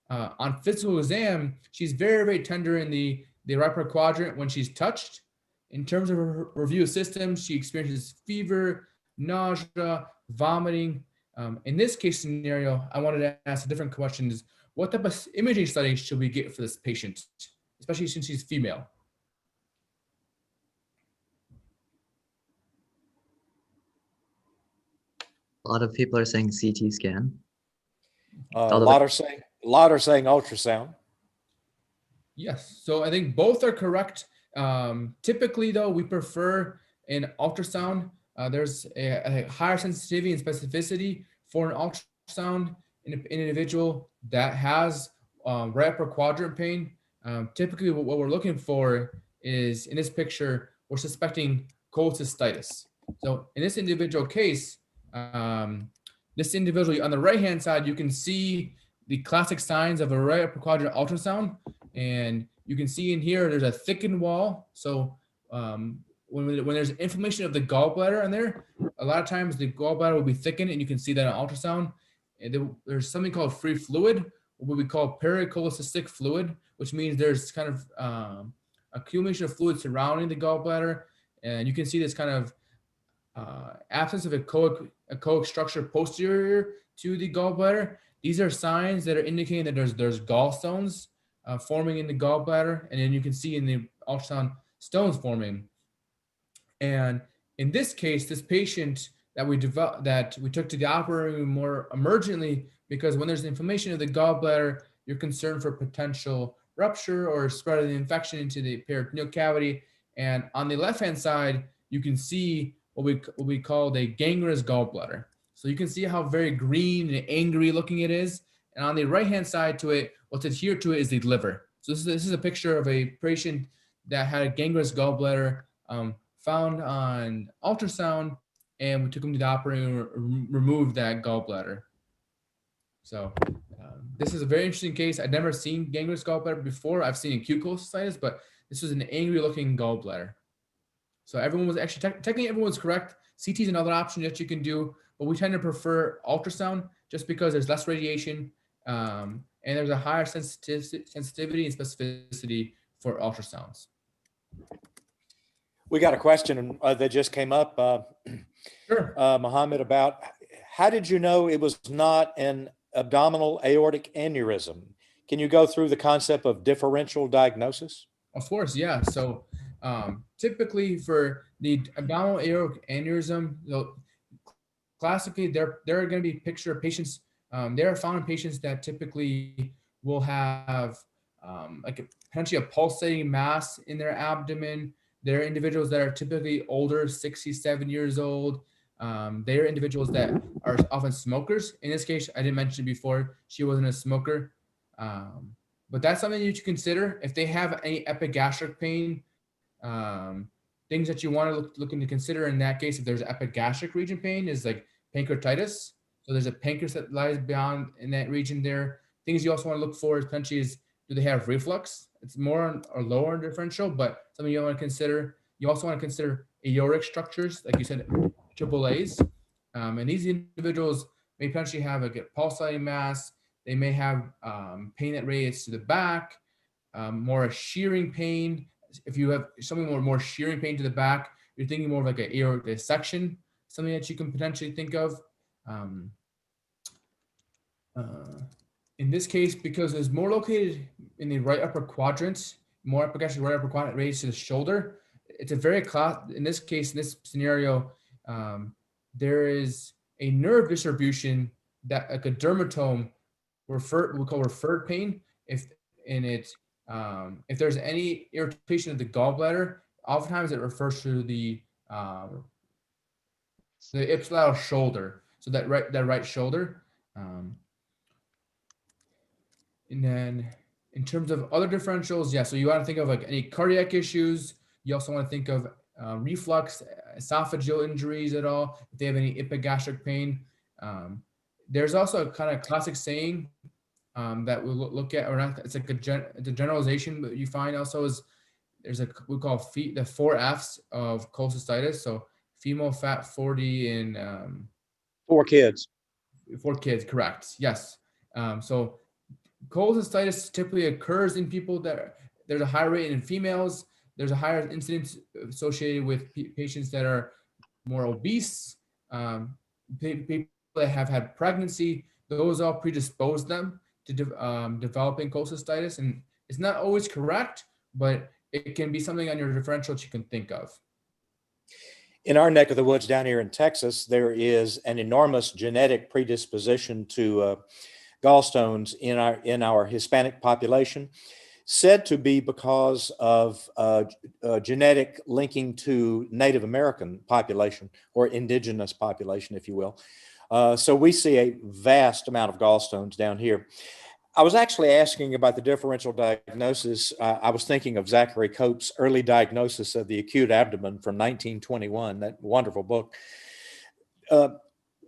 On physical exam, she's very, very tender in the upper quadrant when she's touched. In terms of her review of systems, she experiences fever, nausea, vomiting. In this case scenario, I wanted to ask a different question: is what type of imaging study should we get for this patient, especially since she's female? A lot of people are saying CT scan. A lot are saying ultrasound. Yes, so I think both are correct. Typically, though, we prefer an ultrasound. There's a higher sensitivity and specificity for an ultrasound in an individual that has right upper quadrant pain. Typically, what we're looking for is, in this picture, we're suspecting cholecystitis. So in this individual case, this individual on the right-hand side, you can see the classic signs of a right upper quadrant ultrasound. And you can see in here, there's a thickened wall. So when there's inflammation of the gallbladder in there, a lot of times the gallbladder will be thickened, and you can see that on ultrasound. And there's something called free fluid, what we call pericholecystic fluid, which means there's kind of accumulation of fluid surrounding the gallbladder. And you can see this kind of absence of a echoic structure posterior to the gallbladder. These are signs that are indicating that there's gallstones forming in the gallbladder, and then you can see in the ultrasound stones forming. And in this case, this patient that we took to the operating room more emergently, because when there's inflammation of the gallbladder, you're concerned for potential rupture or spread of the infection into the peritoneal cavity. And on the left-hand side, you can see what we call a gangrenous gallbladder. So you can see how very green and angry looking it is. And on the right-hand side to it, what's adhered to it is the liver. So this is a picture of a patient that had a gangrenous gallbladder found on ultrasound, and we took him to the operating room, removed that gallbladder. So this is a very interesting case. I'd never seen gangrenous gallbladder before. I've seen acute cholecystitis, but this was an angry-looking gallbladder. So everyone was actually, technically everyone was correct. CT is another option that you can do, but we tend to prefer ultrasound just because there's less radiation and there's a higher sensitivity and specificity for ultrasounds. We got a question that just came up, Sure. Mohammed, about how did you know it was not an abdominal aortic aneurysm? Can you go through the concept of differential diagnosis? Of course, yeah. So typically for the abdominal aortic aneurysm, classically they're going to be picture patients. They're found in patients that typically will have potentially a pulsating mass in their abdomen. They're individuals that are typically older, 67 years old. They're individuals that are often smokers. In this case, I didn't mention before, she wasn't a smoker. But that's something you should consider. If they have any epigastric pain, things that you want to look into consider in that case, if there's epigastric region pain, is like pancreatitis. So there's a pancreas that lies beyond in that region there. Things you also want to look for is potentially is, do they have reflux? It's more on, or lower in differential, but something you want to consider. You also want to consider aortic structures, like you said, AAAs. And these individuals may potentially have a pulsating mass. They may have pain that radiates to the back, more shearing pain. If you have something more shearing pain to the back, you're thinking more of like an aortic dissection, something that you can potentially think of. Um, in this case, because it's more located in the right upper quadrant, more actually right upper quadrant raised to the shoulder, it's a very in this case, in this scenario, there is a nerve distribution that like a dermatome we call referred pain. If there's any irritation of the gallbladder, oftentimes it refers to the ipsilateral shoulder. So that right shoulder. And then in terms of other differentials, yeah, so you want to think of like any cardiac issues. You also want to think of reflux, esophageal injuries at all, if they have any epigastric pain. There's also a kind of classic saying that we'll look at, or not, it's like the generalization, but you find also is there's we call the 4 F's of cholecystitis. So female fat 40 and 4 kids. 4 kids, correct. Yes. So cholecystitis typically occurs in people that there's a higher rate in females. There's a higher incidence associated with patients that are more obese, people that have had pregnancy. Those all predispose them to developing cholecystitis. And it's not always correct, but it can be something on your differential that you can think of. In our neck of the woods down here in Texas, there is an enormous genetic predisposition to gallstones in our Hispanic population, said to be because of genetic linking to Native American population or indigenous population, if you will. So we see a vast amount of gallstones down here. I was actually asking about the differential diagnosis. I was thinking of Zachary Cope's Early Diagnosis of the Acute Abdomen from 1921, that wonderful book.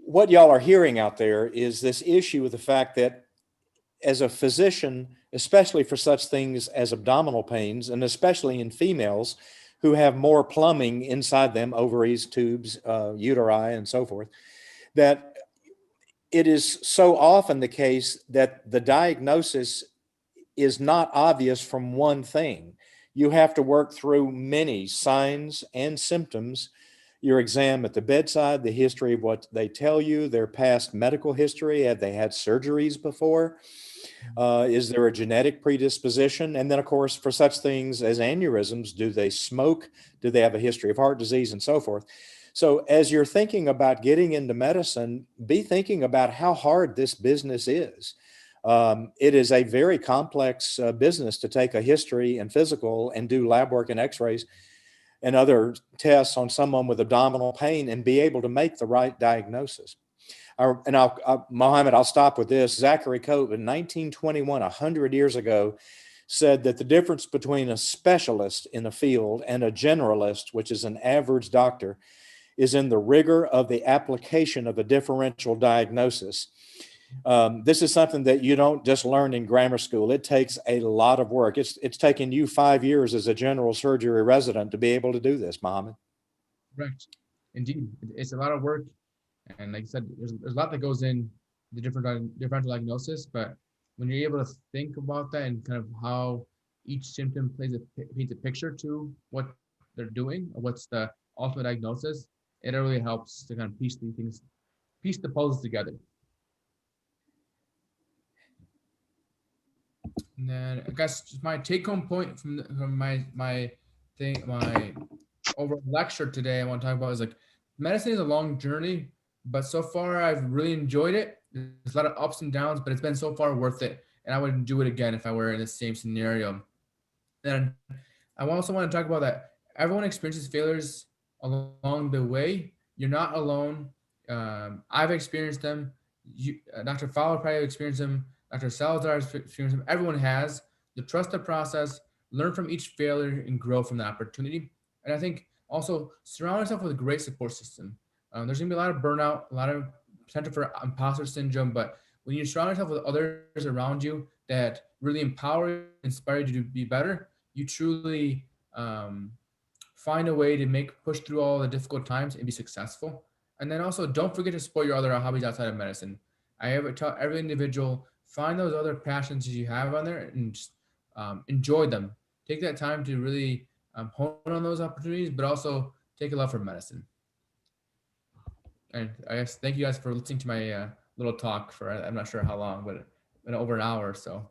What y'all are hearing out there is this issue with the fact that as a physician, especially for such things as abdominal pains, and especially in females who have more plumbing inside them, ovaries, tubes, uteri, and so forth, that it is so often the case that the diagnosis is not obvious from one thing. You have to work through many signs and symptoms, your exam at the bedside, the history of what they tell you, their past medical history, have they had surgeries before? Is there a genetic predisposition? And then, of course, for such things as aneurysms, do they smoke? Do they have a history of heart disease and so forth? So as you're thinking about getting into medicine, be thinking about how hard this business is. It is a very complex business to take a history and physical and do lab work and x-rays and other tests on someone with abdominal pain and be able to make the right diagnosis. Mohammed, I'll stop with this. Zachary Cope in 1921, 100 years ago, said that the difference between a specialist in a field and a generalist, which is an average doctor, is in the rigor of the application of a differential diagnosis. This is something that you don't just learn in grammar school. It takes a lot of work. It's taken you 5 years as a general surgery resident to be able to do this, Mohammed. Correct. Indeed. It's a lot of work. And like I said, there's a lot that goes in the differential diagnosis, but when you're able to think about that and kind of how each symptom paints a picture to what they're doing or what's the ultimate diagnosis, it really helps to kind of piece the puzzles together. And then I guess my take-home point from my overall lecture today I want to talk about is like medicine is a long journey, but so far I've really enjoyed it. There's a lot of ups and downs, but it's been so far worth it, and I would do it again if I were in the same scenario. And I also want to talk about that everyone experiences failures along the way. You're not alone. I've experienced them. Dr. Fowler probably experienced them. Dr. Salazar has experienced them. Everyone has. To trust the process, learn from each failure, and grow from the opportunity. And I think also surround yourself with a great support system. There's going to be a lot of burnout, a lot of potential for imposter syndrome. But when you surround yourself with others around you that really empower you, inspire you to be better, you truly find a way to push through all the difficult times and be successful. And then also don't forget to support your other hobbies outside of medicine. I ever tell every individual, find those other passions that you have on there and just enjoy them. Take that time to really hone on those opportunities, but also take a love for medicine. And I guess thank you guys for listening to my little talk for, I'm not sure how long, but over an hour or so.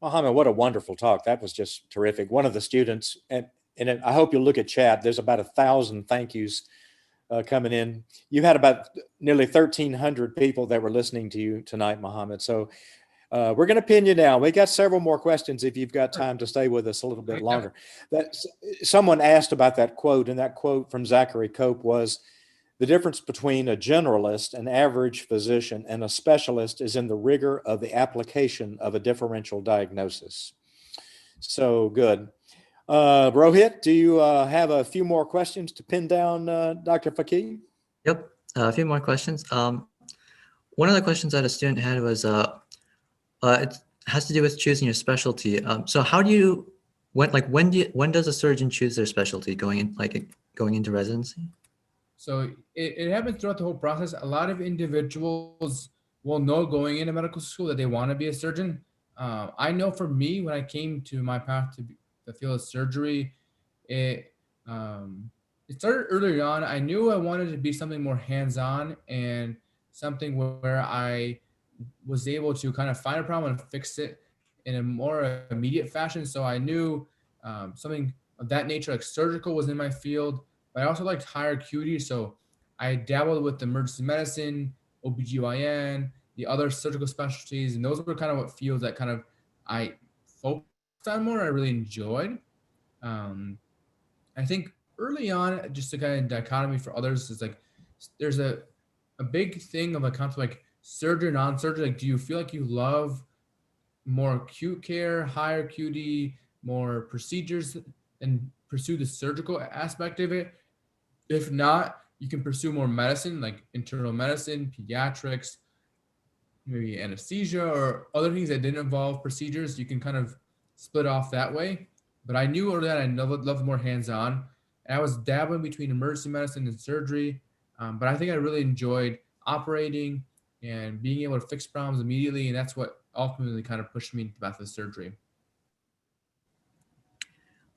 Mohammed, what a wonderful talk. That was just terrific. One of the students, and I hope you'll look at chat. There's about 1,000 thank yous coming in. You had about nearly 1,300 people that were listening to you tonight, Mohammed. So we're going to pin you down. We got several more questions if you've got time to stay with us a little bit longer. That someone asked about that quote, and that quote from Zachary Cope was, "The difference between a generalist, an average physician, and a specialist is in the rigor of the application of a differential diagnosis." So good. Rohit, do you have a few more questions to pin down Dr. Faqih? Yep, a few more questions. One of the questions that a student had was, it has to do with choosing your specialty. So how do you, when does a surgeon choose their specialty going into residency? So it happens throughout the whole process. A lot of individuals will know going into medical school that they want to be a surgeon. I know for me, when I came to my path to the field of surgery, it started early on. I knew I wanted to be something more hands-on and something where I was able to kind of find a problem and fix it in a more immediate fashion. So I knew something of that nature, like surgical, was in my field. But I also liked higher acuity, so I dabbled with emergency medicine, OBGYN, the other surgical specialties, and those were kind of what fields that kind of I focused on more, I really enjoyed. I think early on, just to kind of dichotomy for others, is like there's a big thing of a concept like surgery, non-surgery. Like, do you feel like you love more acute care, higher acuity, more procedures, and pursue the surgical aspect of it? If not, you can pursue more medicine, like internal medicine, pediatrics, maybe anesthesia, or other things that didn't involve procedures. You can kind of split off that way. But I knew early on I loved more hands-on. And I was dabbling between emergency medicine and surgery. But I think I really enjoyed operating and being able to fix problems immediately. And that's what ultimately kind of pushed me into the path of surgery.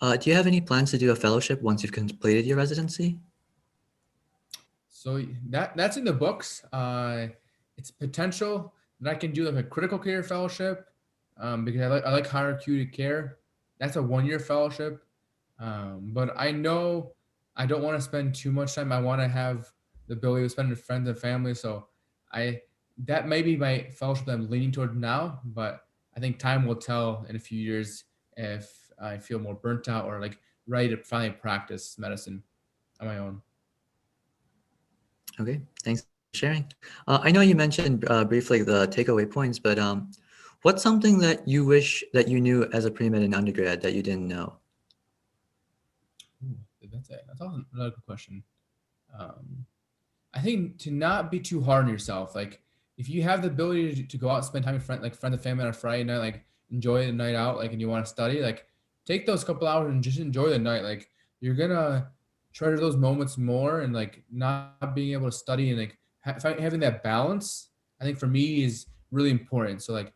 Do you have any plans to do a fellowship once you've completed your residency? So that's in the books. It's potential that I can do like a critical care fellowship because I like higher acuity care. That's a 1-year fellowship. But I know I don't want to spend too much time. I want to have the ability to spend with friends and family. So that may be my fellowship that I'm leaning toward now, but I think time will tell in a few years if I feel more burnt out or like ready to finally practice medicine on my own. Okay, thanks for sharing. I know you mentioned briefly the takeaway points, but what's something that you wish that you knew as a pre-med in undergrad that you didn't know? That's also another good question. I think to not be too hard on yourself. Like if you have the ability to go out and spend time with friends and family on a Friday night, like enjoy the night out, like, and you want to study, like take those couple hours and just enjoy the night. Like you're gonna treasure those moments more, and like not being able to study and like having that balance, I think for me is really important. So like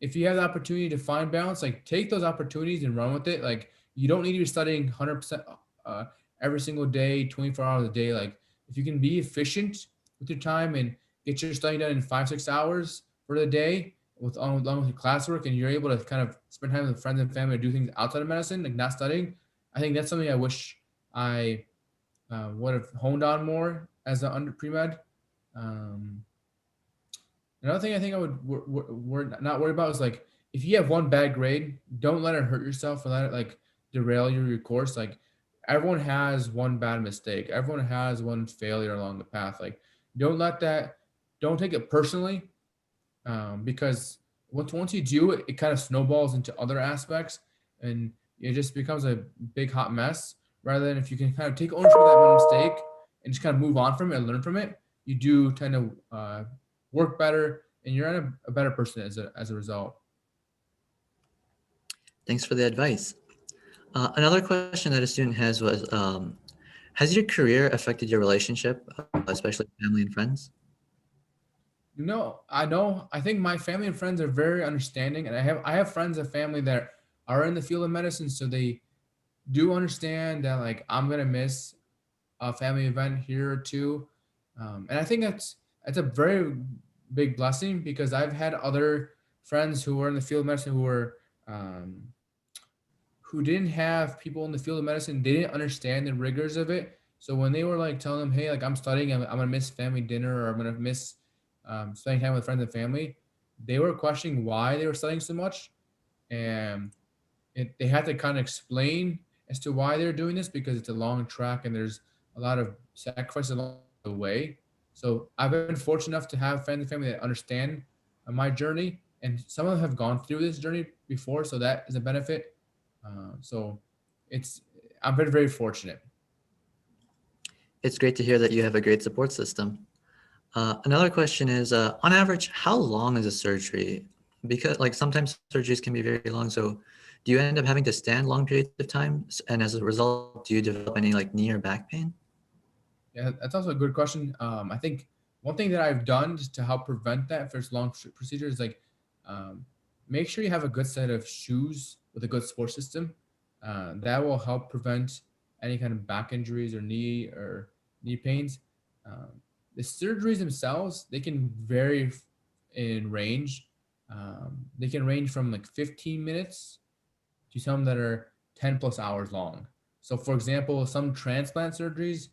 if you have the opportunity to find balance, like take those opportunities and run with it. Like you don't need to be studying 100% every single day, 24 hours a day. Like if you can be efficient with your time and get your study done in 5-6 hours for the day along with your classwork, and you're able to kind of spend time with friends and family or do things outside of medicine, like not studying, I think that's something I wish I would have honed on more as an pre-med. Another thing I think I would not worry about is like if you have one bad grade, don't let it hurt yourself or let it like derail your course. Like everyone has one bad mistake. Everyone has one failure along the path. Like don't take it personally, because once you do it, it kind of snowballs into other aspects and it just becomes a big hot mess. Rather than if you can kind of take ownership of that one mistake and just kind of move on from it and learn from it, you do tend to work better, and you're a better person as a result. Thanks for the advice. Another question that a student has was, has your career affected your relationship, especially family and friends? No, I know. I think my family and friends are very understanding, and I have friends and family that are in the field of medicine, so they do understand that like I'm gonna miss a family event here or two, and I think that's a very big blessing because I've had other friends who were in the field of medicine um, who didn't have people in the field of medicine. They didn't understand the rigors of it. So when they were like telling them, hey, like I'm studying, I'm gonna miss family dinner, or I'm gonna miss spending time with friends and family, they were questioning why they were studying so much, and they had to kind of explain as to why they're doing this because it's a long track and there's a lot of sacrifice along the way. So I've been fortunate enough to have family that understand my journey, and some of them have gone through this journey before, so that is a benefit. So it's I'm very very fortunate. It's great to hear that you have a great support system. Another question is, on average, how long is a surgery? Because like sometimes surgeries can be very long. So do you end up having to stand long periods of time? And as a result, do you develop any like knee or back pain? Yeah, that's also a good question. I think one thing that I've done to help prevent that for long procedures is like um, make sure you have a good set of shoes with a good support system. That will help prevent any kind of back injuries or knee pains. Um, the surgeries themselves, they can vary in range. They can range from like 15 minutes to some that are 10 plus hours long. So, for example, some transplant surgeries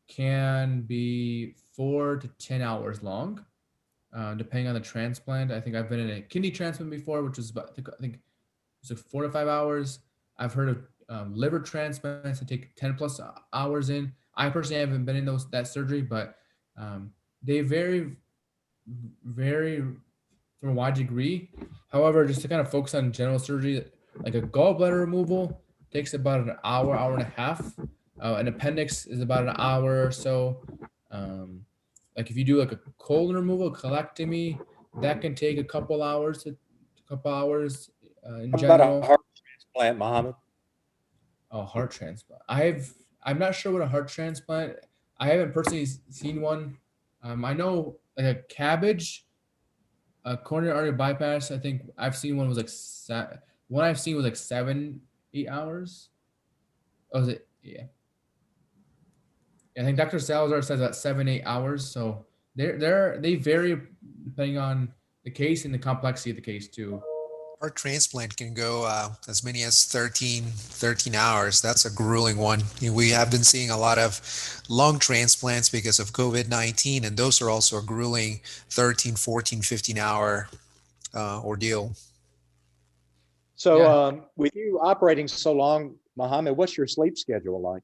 can be 4 to 10 hours long, depending on the transplant. I think I've been in a kidney transplant before, which was about, I think it's like 4 to 5 hours. I've heard of liver transplants that take 10 plus hours in. I personally haven't been in that surgery, but they vary from a wide degree. However, just to kind of focus on general surgery, like a gallbladder removal takes about an hour, hour and a half. An appendix is about an hour or so. Um, like if you do like a colon removal, colectomy, that can take a couple hours in How about a general. heart transplant, Mohammed? Oh, heart transplant. I'm not sure what a heart transplant. I haven't personally seen one. I know like a cabbage, a coronary artery bypass. I think I've seen one was like one I've seen was like 7, 8 hours. Oh, is it? Yeah. I think Dr. Salazar says that 7, 8 hours. So they vary depending on the case and the complexity of the case too. Heart transplant can go as many as 13 hours. That's a grueling one. We have been seeing a lot of lung transplants because of COVID-19, and those are also a grueling 13, 14, 15-hour ordeal. So Yeah. with you operating so long, Mohammed, what's your sleep schedule like?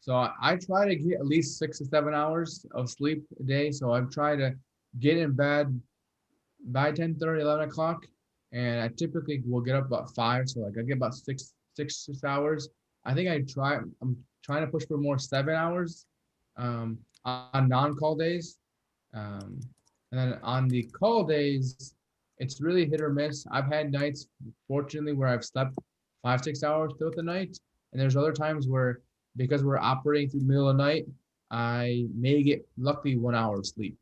So I try to get at least 6 to 7 hours of sleep a day. So I try to get in bed by 10:30, 11 o'clock. And I typically will get up about 5. So like I get about six hours. I think I'm trying to push for more 7 hours on non-call days. Um, and then on the call days, it's really hit or miss. I've had nights, fortunately, where I've slept 5, 6 hours throughout the night. And there's other times where, because we're operating through the middle of the night, I may get luckily 1 hour of sleep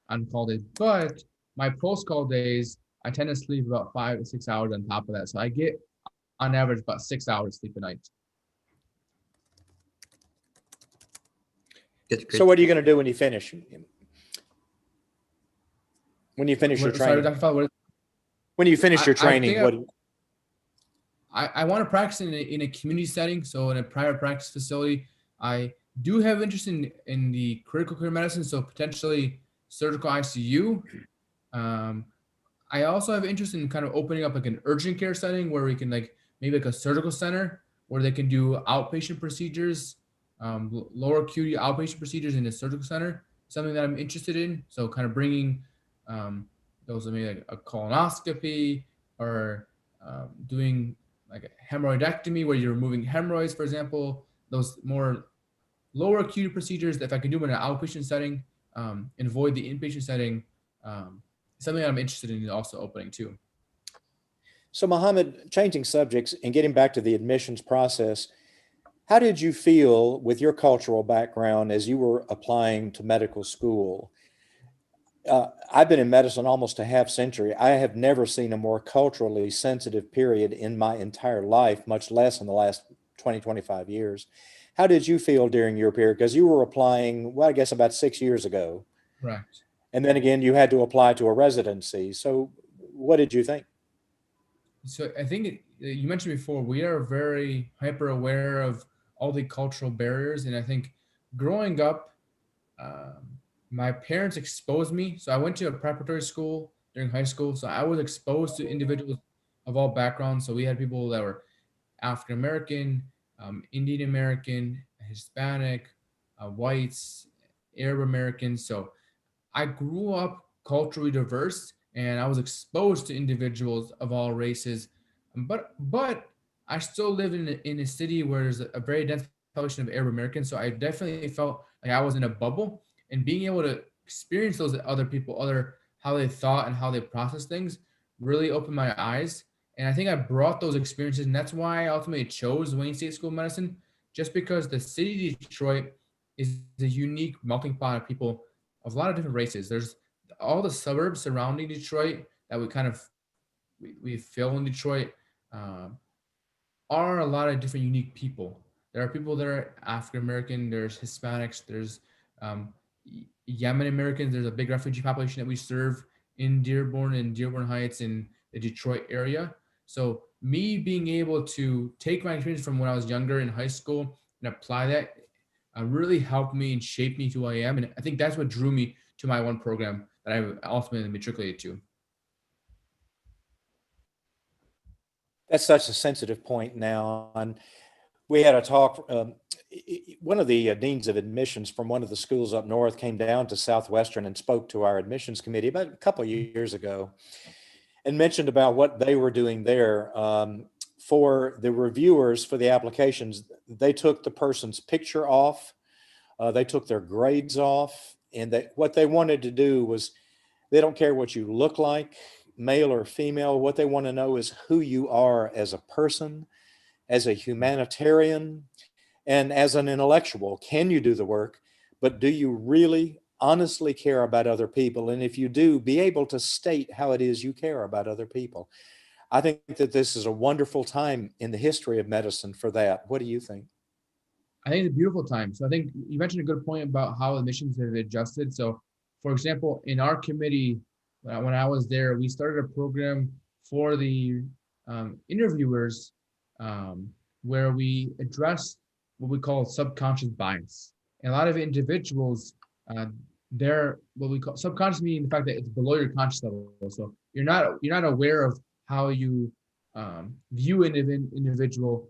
on call days. But my post call days, I tend to sleep about 5 to 6 hours on top of that. So I get on average about 6 hours sleep a night. Good, So what are you going to do when you finish? When you finish your Sorry, training? Dr. Fowler, When you finish your I training, think what? I want to practice in a community setting, so in a private practice facility. I do have interest in the critical care medicine, so potentially surgical ICU. I also have interest in kind of opening up like an urgent care setting where we can like maybe like a surgical center where they can do outpatient procedures, lower acuity outpatient procedures in a surgical center. Something that I'm interested in. So kind of bringing those maybe like a colonoscopy or doing like a hemorrhoidectomy where you're removing hemorrhoids, for example. Those more lower acuity procedures, if I can do them in an outpatient setting, and avoid the inpatient setting, something I'm interested in also opening too. So Mohammed, changing subjects and getting back to the admissions process, how did you feel with your cultural background as you were applying to medical school? I've been in medicine almost a half century. I have never seen a more culturally sensitive period in my entire life, much less in the last 20, 25 years. How did you feel during your period? Because you were applying, well, I guess about 6 years ago. Correct. And then again, you had to apply to a residency. So what did you think? So I think you mentioned before, we are very hyper aware of all the cultural barriers. And I think growing up, my parents exposed me. So I went to a preparatory school during high school. So I was exposed to individuals of all backgrounds. So we had people that were African American, Indian American, Hispanic, whites, Arab Americans. So I grew up culturally diverse and I was exposed to individuals of all races. But I still live in a city where there's a very dense population of Arab Americans. So I definitely felt like I was in a bubble, and being able to experience those other people, other how they thought and how they process things really opened my eyes. And I think I brought those experiences, and that's why I ultimately chose Wayne State School of Medicine, just because the city of Detroit is a unique melting pot of people of a lot of different races. There's all the suburbs surrounding Detroit that we feel in Detroit, um, are a lot of different unique people. There are people that are African American, there's Hispanics, there's um, Yemen Americans, there's a big refugee population that we serve in Dearborn and Dearborn Heights in the Detroit area. So me being able to take my experience from when I was younger in high school and apply that really helped me and shaped me to who I am. And I think that's what drew me to my one program that I ultimately matriculated to. That's such a sensitive point now. And we had a talk. One of the deans of admissions from one of the schools up north came down to Southwestern and spoke to our admissions committee about a couple of years ago and mentioned about what they were doing there. For the reviewers for the applications, they took the person's picture off, they took their grades off, and what they wanted to do was, they don't care what you look like, male or female. What they want to know is who you are as a person, as a humanitarian, and as an intellectual. Can you do the work, but do you really honestly care about other people? And if you do, be able to state how it is you care about other people. I think that this is a wonderful time in the history of medicine for that. What do you think? I think it's a beautiful time. So I think you mentioned a good point about how admissions have adjusted. So, for example, in our committee, when I was there, we started a program for the interviewers where we address what we call subconscious bias. And a lot of individuals, they're what we call subconscious, meaning the fact that it's below your conscious level. So you're not aware of how you view an individual,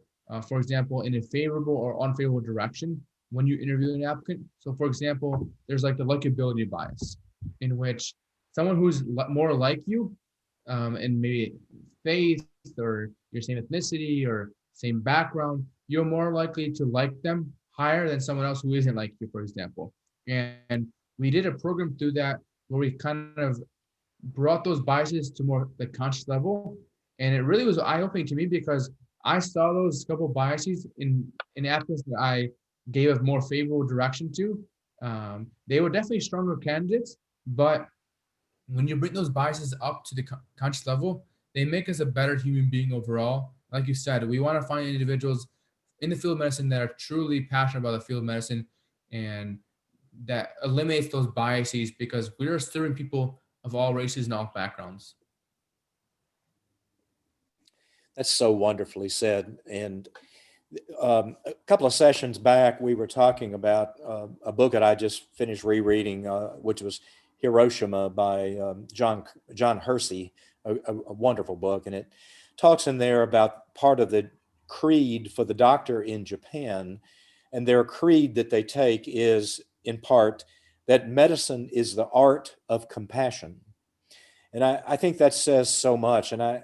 for example, in a favorable or unfavorable direction when you interview an applicant. So, for example, there's like the likability bias, in which someone who's more like you, and maybe faith or your same ethnicity or same background, you're more likely to like them higher than someone else who isn't like you, for example. And we did a program through that where we kind of brought those biases to more the conscious level. And it really was eye-opening to me because I saw those couple biases in applicants that I gave a more favorable direction to. They were definitely stronger candidates, but when you bring those biases up to the conscious level, they make us a better human being overall. Like you said, we want to find individuals in the field of medicine that are truly passionate about the field of medicine, and that eliminates those biases because we're serving people of all races and all backgrounds. That's so wonderfully said. And a couple of sessions back, we were talking about a book that I just finished rereading, which was Hiroshima by John Hersey, a wonderful book. And it talks in there about part of the creed for the doctor in Japan. And their creed that they take is, in part, that medicine is the art of compassion. And I think that says so much. And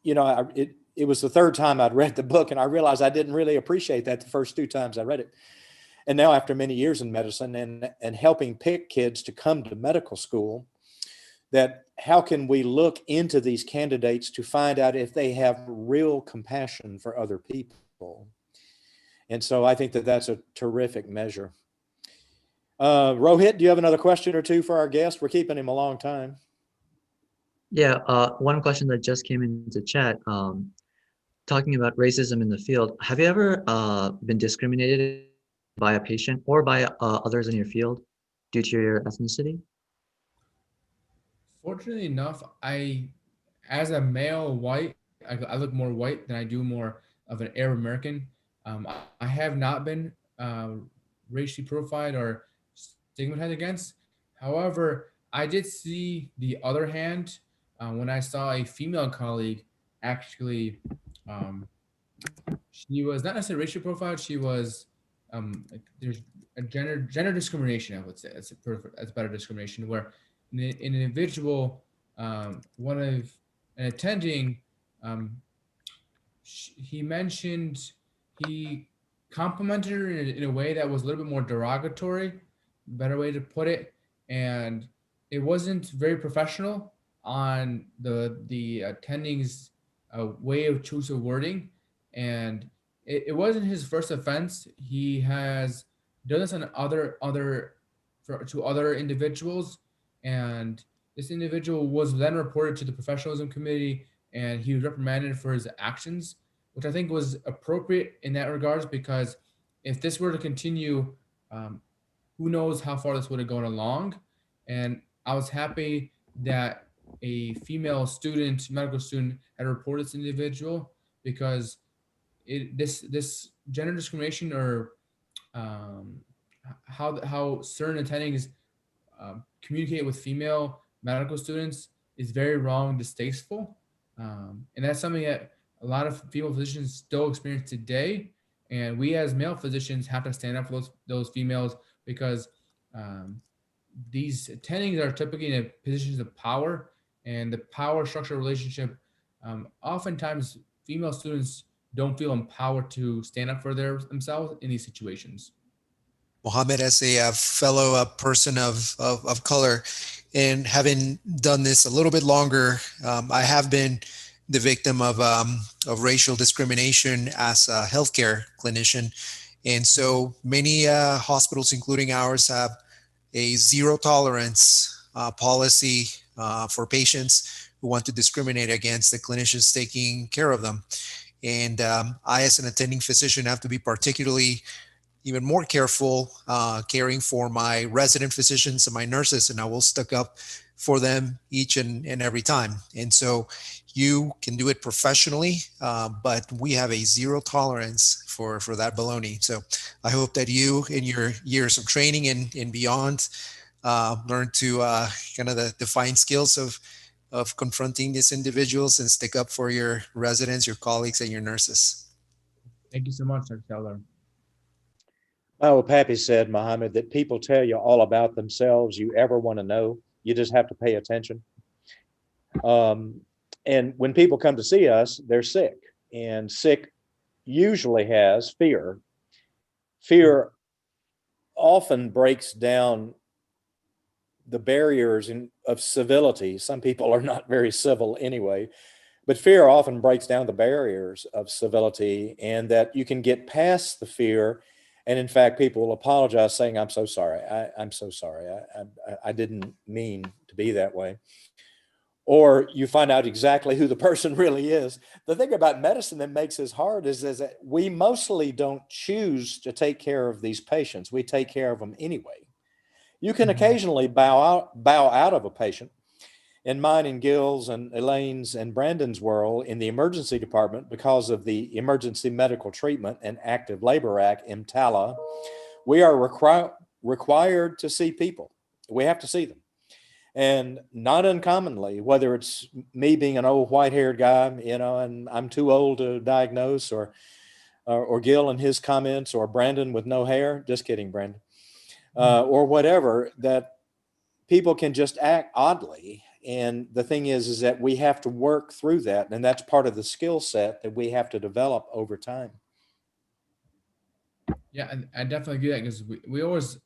it was the third time I'd read the book, and I realized I didn't really appreciate that the first two times I read it. and now after many years in medicine and helping pick kids to come to medical school, that how can we look into these candidates to find out if they have real compassion for other people? And so I think that that's a terrific measure. Rohit, do you have another question or two for our guest? We're keeping him a long time. Yeah, one question that just came into chat, talking about racism in the field. Have you ever been discriminated by a patient or by others in your field due to your ethnicity? Fortunately enough, as a male white, I look more white than I do more of an Arab American. I have not been racially profiled or stigmatized against. However, I did see the other hand when I saw a female colleague actually. She was not necessarily racially profiled. She was like there's a gender discrimination. I would say that's better discrimination where an individual, one of an attending, he mentioned he complimented her in a way that was a little bit more derogatory, better way to put it, and it wasn't very professional on the attending's way of choose of wording, and it wasn't his first offense. He has done this on to other individuals, and this individual was then reported to the professionalism committee, and he was reprimanded for his actions, which I think was appropriate in that regards because if this were to continue, who knows how far this would have gone along. And I was happy that a female student, medical student, had reported this individual because this gender discrimination or how certain attendings communicate with female medical students is very wrong, distasteful, and that's something that a lot of female physicians still experience today. And we as male physicians have to stand up for those females because these attendings are typically in positions of power, and the power structure relationship. Oftentimes, female students don't feel empowered to stand up for themselves in these situations. Mohammed, as a fellow person of color, and having done this a little bit longer, I have been the victim of racial discrimination as a healthcare clinician. And so many hospitals, including ours, have a zero tolerance policy for patients who want to discriminate against the clinicians taking care of them. And I, as an attending physician, have to be particularly even more careful caring for my resident physicians and my nurses, and I will stick up for them each and every time. And so you can do it professionally, but we have a zero tolerance for that baloney. So I hope that you, in your years of training and beyond, learn to kind of the fine skills of confronting these individuals and stick up for your residents, your colleagues, and your nurses. Thank you so much, Dr. Keller. Oh, Pappy said, Mohammed, that people tell you all about themselves you ever want to know. You just have to pay attention. And when people come to see us, they're sick, and sick usually has fear. Fear often breaks down the barriers of civility. Some people are not very civil anyway, but fear often breaks down the barriers of civility, and that you can get past the fear. And in fact, people will apologize saying, I'm so sorry. I'm so sorry. I didn't mean to be that way. Or you find out exactly who the person really is. The thing about medicine that makes this hard is that we mostly don't choose to take care of these patients. We take care of them anyway. You can occasionally bow out of a patient. In mine and Gil's and Elaine's and Brandon's world in the emergency department, because of the Emergency Medical Treatment and Active Labor Act, EMTALA, we are required to see people. We have to see them. And not uncommonly, whether it's me being an old white-haired guy, and I'm too old to diagnose, or Gil and his comments, or Brandon with no hair, just kidding, Brandon, or whatever, that people can just act oddly. And the thing is that we have to work through that. And that's part of the skill set that we have to develop over time. Yeah, and I definitely do that because we always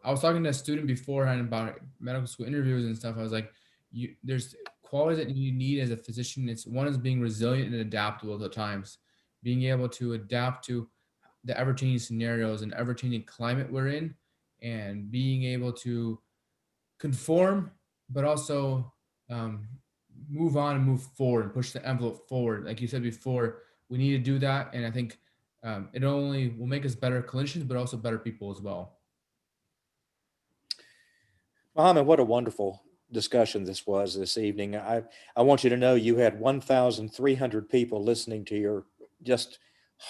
I was talking to a student beforehand about medical school interviews and stuff. I was like, there's qualities that you need as a physician. It's one is being resilient and adaptable at the times, being able to adapt to the ever-changing scenarios and ever-changing climate we're in, and being able to conform, but also um, move on and move forward and push the envelope forward. Like you said before, we need to do that, and I think it only will make us better clinicians, but also better people as well. Mohammed, what a wonderful discussion this was this evening. I want you to know you had 1,300 people listening to your just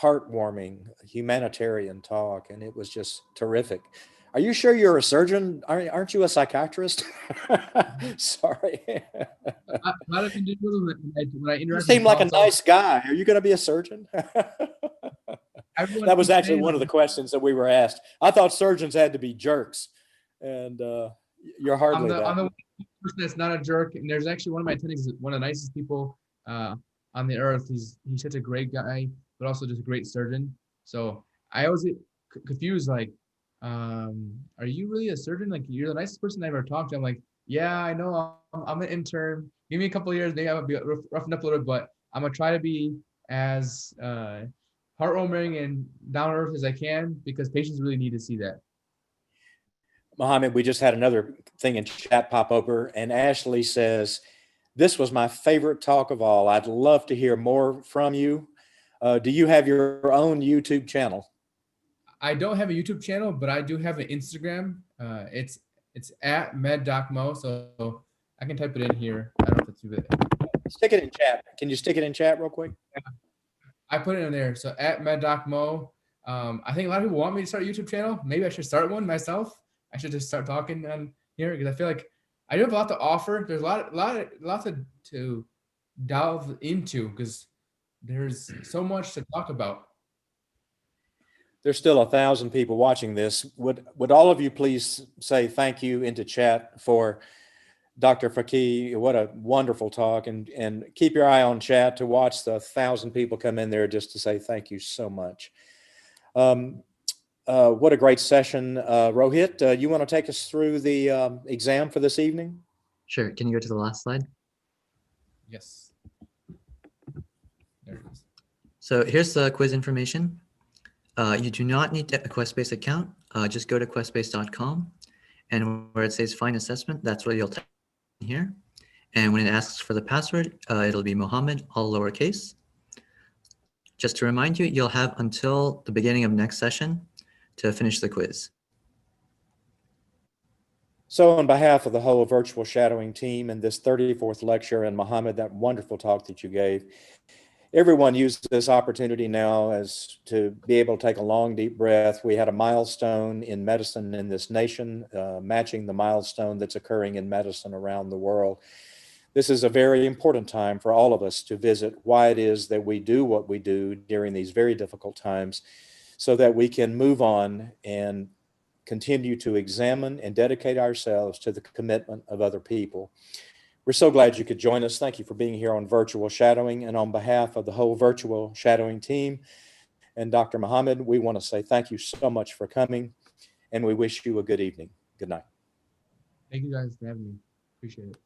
heartwarming humanitarian talk, and it was just terrific. Are you sure you're a surgeon? Aren't you a psychiatrist? Sorry. Not if you do when I You interact seem with like a consults, nice guy. Are you going to be a surgeon? everyone That was keeps actually saying, one of the questions that we were asked. I thought surgeons had to be jerks, and you're I'm hardly the that. I'm the person that's not a jerk. And there's actually one of my attendings, one of the nicest people on the earth. He's such a great guy, but also just a great surgeon. So I always get confused, like, are you really a surgeon? Like, you're the nicest person I ever talked to. I'm like, yeah, I know. I'm an intern. Give me a couple of years, maybe I'll be roughened up a little bit, but I'm gonna try to be as heartwarming and down to earth as I can, because patients really need to see that. Mohammed, we just had another thing in chat pop over, and Ashley says, "This was my favorite talk of all. I'd love to hear more from you. Do you have your own YouTube channel?" I don't have a YouTube channel, but I do have an Instagram. It's at meddocmo. So I can type it in here. I don't know if it's too big. Stick it in chat. Can you stick it in chat real quick? I put it in there. So at meddocmo. I think a lot of people want me to start a YouTube channel. Maybe I should start one myself. I should just start talking on here, because I feel like I do have a lot to offer. There's lots to delve into, because there's so much to talk about. There's still 1,000 people watching this. Would all of you please say thank you into chat for Dr. Faki? What a wonderful talk, and keep your eye on chat to watch the 1,000 people come in there just to say thank you so much. What a great session. Rohit, you want to take us through the exam for this evening? Sure. Can you go to the last slide? Yes. There it is. So here's the quiz information. You do not need a Questbase account. Just go to questbase.com, and where it says find assessment, that's what you'll type in here. And when it asks for the password, it'll be Mohammed, all lowercase. Just to remind you, you'll have until the beginning of next session to finish the quiz. So on behalf of the whole virtual shadowing team and this 34th lecture, and Mohammed, that wonderful talk that you gave, everyone use this opportunity now as to be able to take a long, deep breath. We had a milestone in medicine in this nation, matching the milestone that's occurring in medicine around the world. This is a very important time for all of us to visit why it is that we do what we do during these very difficult times, so that we can move on and continue to examine and dedicate ourselves to the commitment of other people. We're so glad you could join us. Thank you for being here on Virtual Shadowing. And on behalf of the whole Virtual Shadowing team and Dr. Mohammed, we want to say thank you so much for coming, and we wish you a good evening. Good night. Thank you guys for having me. Appreciate it.